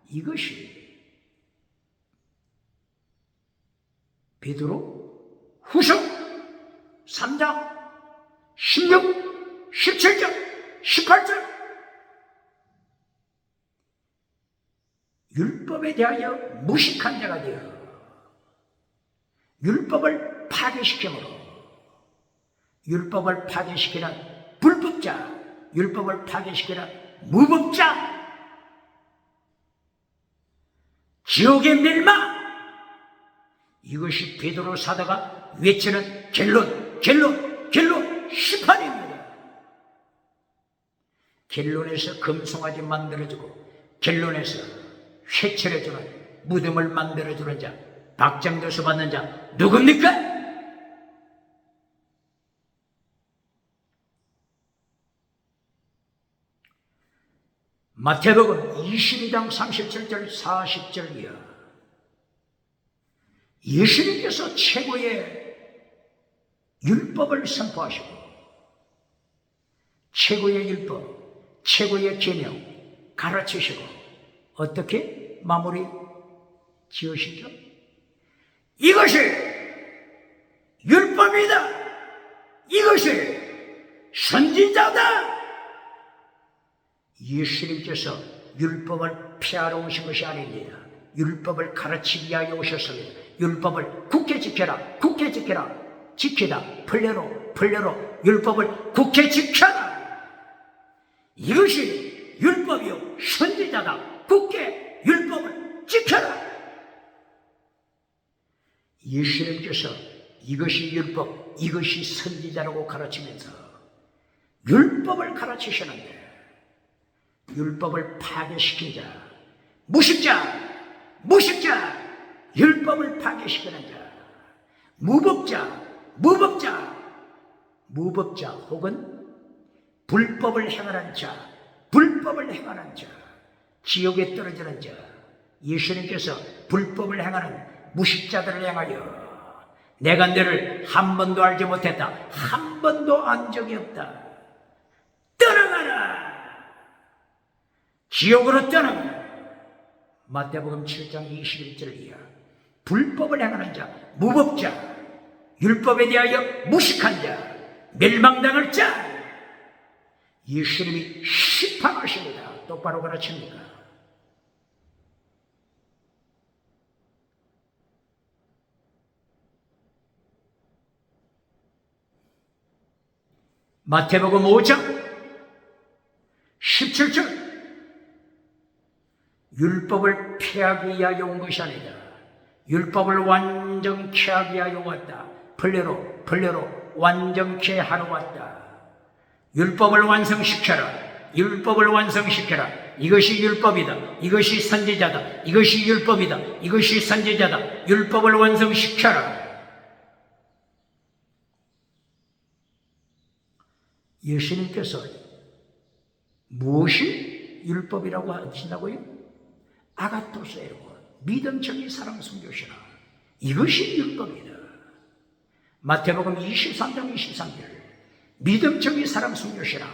S1: 이것이 베드로 후서 3장 16, 17절, 18절 율법에 대하여 무식한 자가 되어 율법을 파괴시키므로 율법을 파괴시키는 불법자, 율법을 파괴시키는 무법자 지옥의 멸망 이것이 베드로 사도가 외치는 결론 심판입니다. 결론에서 금송아지 만들어주고 결론에서 회칠해주는 무덤을 만들어주는 자, 박장도수 받는 자 누굽니까? 마태복음 22장 37절 40절이야. 예수님께서 최고의 율법을 선포하시고 최고의 율법, 최고의 계명 가르치시고 어떻게 마무리 지으시죠? 이것이 율법이다. 이것이 선지자다. 예수님께서 율법을 폐하러 오신 것이 아닙니다. 율법을 가르치기 위하여 오셨습니다. 율법을 굳게 지켜라. 굳게 지켜라. 지키다. 벌레로 율법을 굳게 지켜라. 이것이 율법이요 선지자다. 굳게 율법을 지켜라. 예수님께서 이것이 율법, 이것이 선지자라고 가르치면서 율법을 가르치시는데 율법을 파괴시킨 자, 무식자, 율법을 파괴시키는 자, 무법자 혹은 불법을 행하는 자, 지옥에 떨어지는 자, 예수님께서 불법을 행하는 무식자들을 향하여 내가 너를 한 번도 알지 못했다. 한 번도 안 적이 없다. 떠나가라. 지옥으로 떠나가라. 마태복음 7장 21절 이하 불법을 행하는 자, 무법자, 율법에 대하여 무식한 자, 멸망당할 자 예수님이 심판하십니다. 똑바로 가르칩니까? 마태복음 5장 17절 율법을 폐하기 위하여 온 것이 아니다. 율법을 완전케 하기 위하여 왔다. 벌레로 완전케 하러 왔다. 율법을 완성시켜라. 이것이 율법이다. 이것이 선지자다. 이것이 율법이다. 이것이 선지자다. 율법을 완성시켜라. 예수님께서 무엇이 율법이라고 하신다고요? 아가토스에고 믿음적인 사랑 숨겨시라. 이것이 율법이다. 마태복음 23장 23절 믿음적인 사랑 숨겨시라.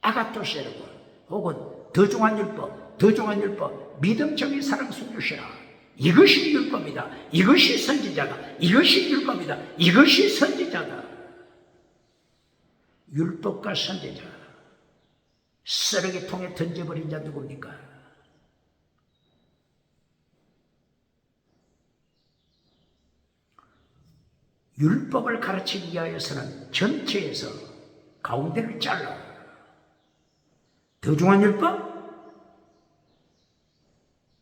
S1: 아가토스에고 혹은 더 중한 율법 믿음적인 사랑 숨겨시라. 이것이 율법이다. 이것이 선지자다. 이것이 율법이다. 이것이 선지자다. 율법과 선지자 쓰레기통에 던져버린 자 누굽니까? 율법을 가르치기 위하여서는 전체에서 가운데를 잘라. 더 중한 율법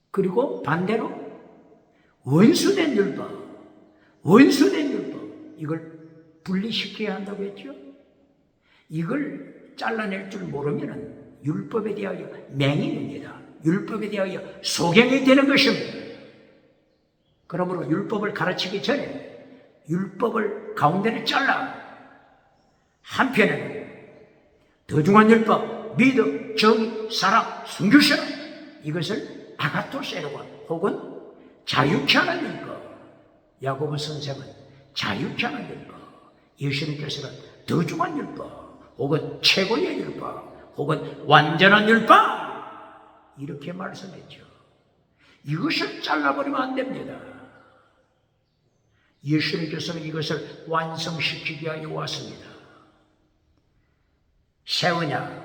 S1: 그리고 반대로 원수된 율법 이걸 분리시켜야 한다고 했죠. 이걸 잘라낼 줄 모르면 율법에 대하여 맹인입니다. 율법에 대하여 소경이 되는 것입니다. 그러므로 율법을 가르치기 전에 율법을 가운데를 잘라 한편에는 더 중한 율법, 믿음, 정의, 사랑, 순교시라 이것을 아가토스라고 혹은 자유케 하는 율법. 야고보 선생은 자유케 하는 율법, 예수님께서는 더 중한 율법 혹은 최고의 율법, 혹은 완전한 율법, 이렇게 말씀했죠. 이것을 잘라버리면 안 됩니다. 예수님께서는 이것을 완성시키기 위하여 왔습니다. 새 언약.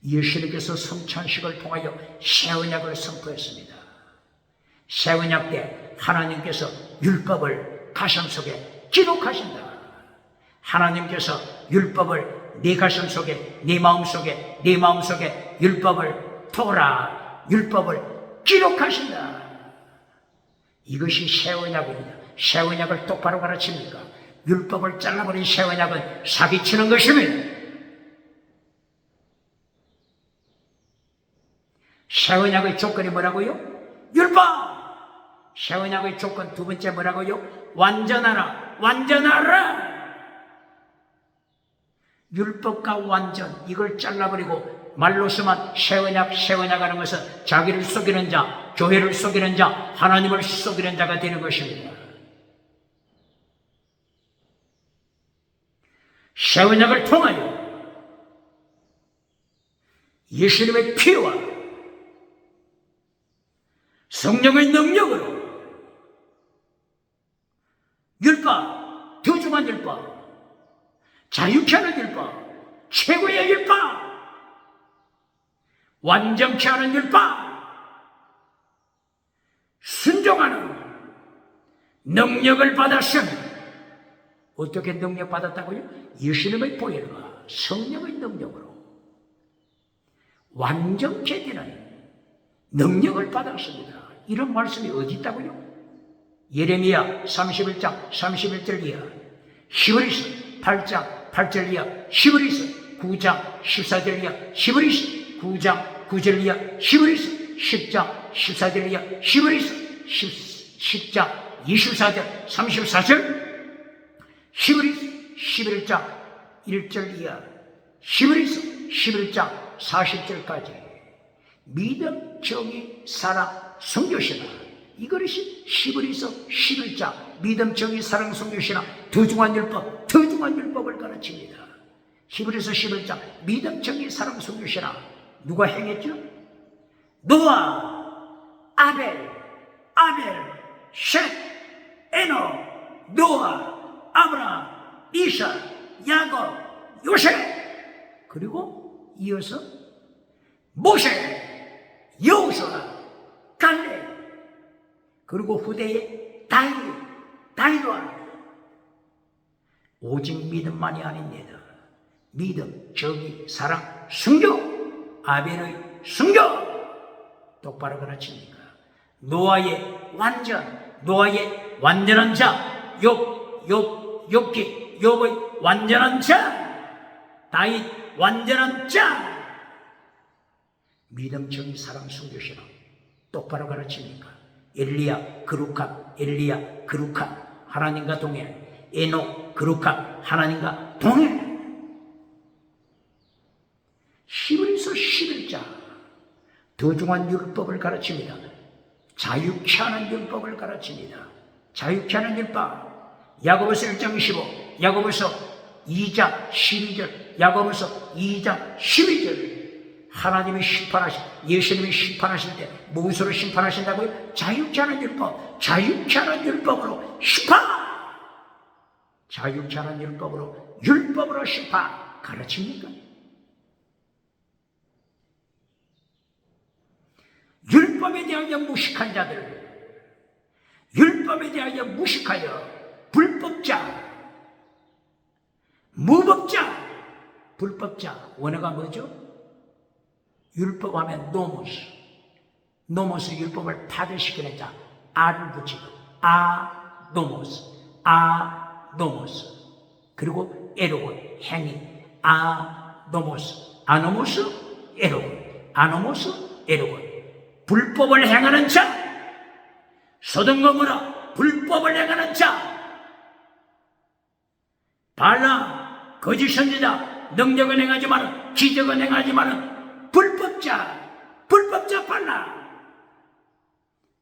S1: 예수님께서 성찬식을 통하여 새 언약을 선포했습니다. 새 언약 때 하나님께서 율법을 가슴속에 기록하신다. 하나님께서 율법을 네 가슴속에, 네 마음속에 율법을 토라, 율법을 기록하신다. 이것이 새 언약입니다. 새 언약을 똑바로 가르칩니까? 율법을 잘라버린 새 언약은 사기치는 것입니다. 새 언약의 조건이 뭐라고요? 율법! 새 언약의 조건 두 번째 뭐라고요? 완전하라! 율법과 완전, 이걸 잘라버리고 말로서만 새 언약 하는 것은 자기를 속이는 자, 교회를 속이는 자, 하나님을 속이는 자가 되는 것입니다. 새 언약을 통하여 예수님의 피와 성령의 능력으로 율법, 더 중한 율법, 자유케 하는 율법, 최고의 율법, 완전케 하는 율법, 순종하는 능력을 받았으니, 어떻게 능력 받았다고요? 예수님의 보혈과 성령의 능력으로 완전케 되는 능력을 받았습니다. 이런 말씀이 어디 있다고요? 예레미야 31장 31절 이하, 히브리서 8장 8절 이하, 히브리서 9장 14절 이하, 히브리서 9장 9절 이하, 히브리서 10장 14절 이하, 히브리서 10장 24절 34절, 히브리서 11장 1절 이하, 히브리서 11장 40절까지 믿음, 정의, 사랑, 성교시나, 이것이 히브리서 11장 믿음, 정의, 사랑, 성교시나 더 중한 율법을 가르칩니다. 히브리서 11장 믿음, 정의, 사랑, 성교시나 누가 행했죠? 노아, 아벨, 셋, 에노, 노아, 아브라함, 이삭, 야곱, 요셉, 그리고 이어서 모세, 여호수아, 갈렙, 그리고 후대에 다윗과 오직 믿음만이 아닙니다. 믿음, 정의, 사랑, 순교, 아벨의 순교 똑바로 가르칩니까? 노아의 완전한 자, 욥의 완전한 자, 다윗 완전한 자, 믿음, 정의, 사랑, 순교시라 똑바로 가르칩니까? 엘리야 거룩함, 하나님과 동행, 에녹 거룩함, 하나님과 동행. 히브리서 11장 더 중한 율법을 가르칩니다. 자유케 하는 율법을 가르칩니다. 자유케 하는 율법, 야고보서 1장 15, 야고보서 2장 12절, 야고보서 2장 12절. 하나님이 예수님이 심판하실 때 무엇으로 심판하신다고요? 자유케 하는 율법, 자유케 하는 율법으로 심판, 자유케 하는 율법으로 심판 가르칩니까? 율법에 대하여 무식한 자들, 율법에 대하여 무식하여 불법자, 무법자, 불법자, 원어가 뭐죠? 율법하면 노모스 율법을 파괴시키는 자, 아를 붙이고 아노모스, 그리고 에로곤 행위, 아노모스 에로곤, 불법을 행하는 자, 소돔 고모라 불법을 행하는 자, 발람 거짓 선지자, 능력은 행하지만 기적은 행하지만 불법자 발람,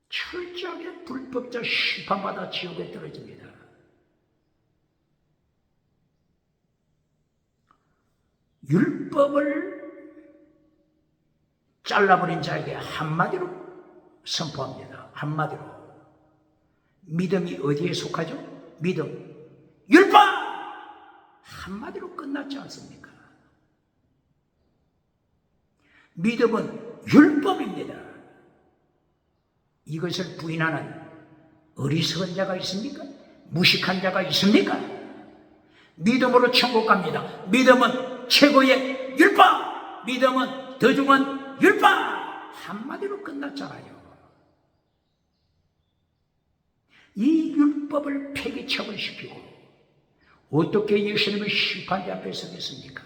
S1: 철저하게 불법자 심판받아 지옥에 떨어집니다. 율법을 잘라버린 자에게 한마디로 선포합니다. 한마디로. 믿음이 어디에 속하죠? 믿음. 율법! 한마디로 끝났지 않습니까? 믿음은 율법입니다. 이것을 부인하는 어리석은 자가 있습니까? 무식한 자가 있습니까? 믿음으로 천국 갑니다. 믿음은 최고의 율법! 믿음은 더 중한 율법! 한마디로 끝났잖아요. 이 율법을 폐기처분시키고 어떻게 예수님의 심판대 앞에 서겠습니까?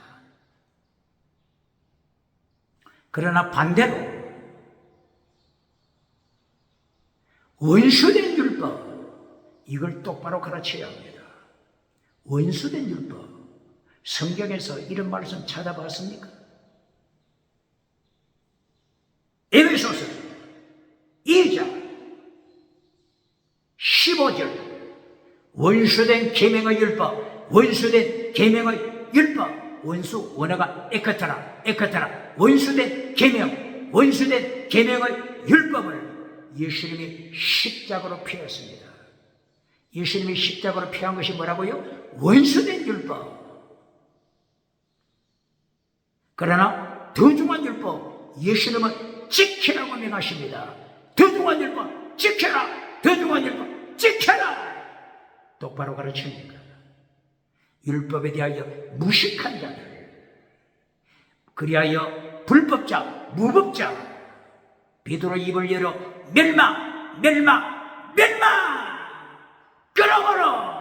S1: 그러나 반대로 원수된 율법, 이걸 똑바로 가르쳐야 합니다. 원수된 율법, 성경에서 이런 말씀 찾아봤습니까? 에베소서 2장 15절 원수된 계명의 율법, 원수된 계명의 율법, 원수 원어가 에크타라 원수된 계명, 원수된 계명의 율법을 예수님이 십자가로 피했습니다. 예수님이 십자가로 피한 것이 뭐라고요? 원수된 율법. 그러나 더 중한 율법, 예수님은 지키라고 명하십니다. 더 중한 율법 지켜라. 더 중한 율법 지켜라. 똑바로 가르칩니다. 율법에 대하여 무식한 자들, 그리하여 불법자, 무법자, 베드로 입을 열어 멸망. 그러므로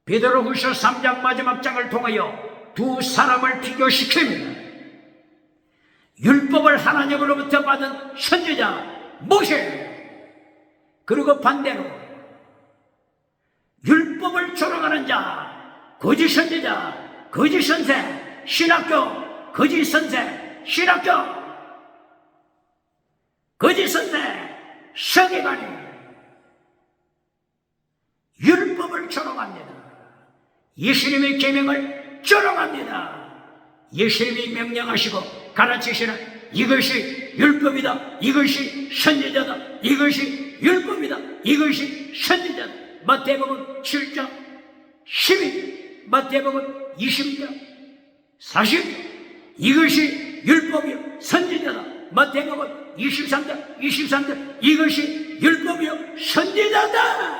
S1: 베드로후서 3장 마지막 장을 통하여 두 사람을 비교시킵니다. 율법을 하나님으로부터 받은 선지자 모세, 그리고 반대로 율법을 조롱하는 자, 거짓 선지자, 거짓 선생, 신학교, 거짓 선생, 신학교, 거짓 선생, 서기관이 율법을 조롱합니다. 예수님의 계명을 조롱합니다. 예수님이 명령하시고 가르치시는 이것이 율법이다, 이것이 선지자다, 이것이 율법이다, 이것이 선지자다. 마태복음 7장 12절, 마태복음 20장 40절, 이것이 율법이요 선지자다. 마태복음 23장 이것이 율법이요 선지자다.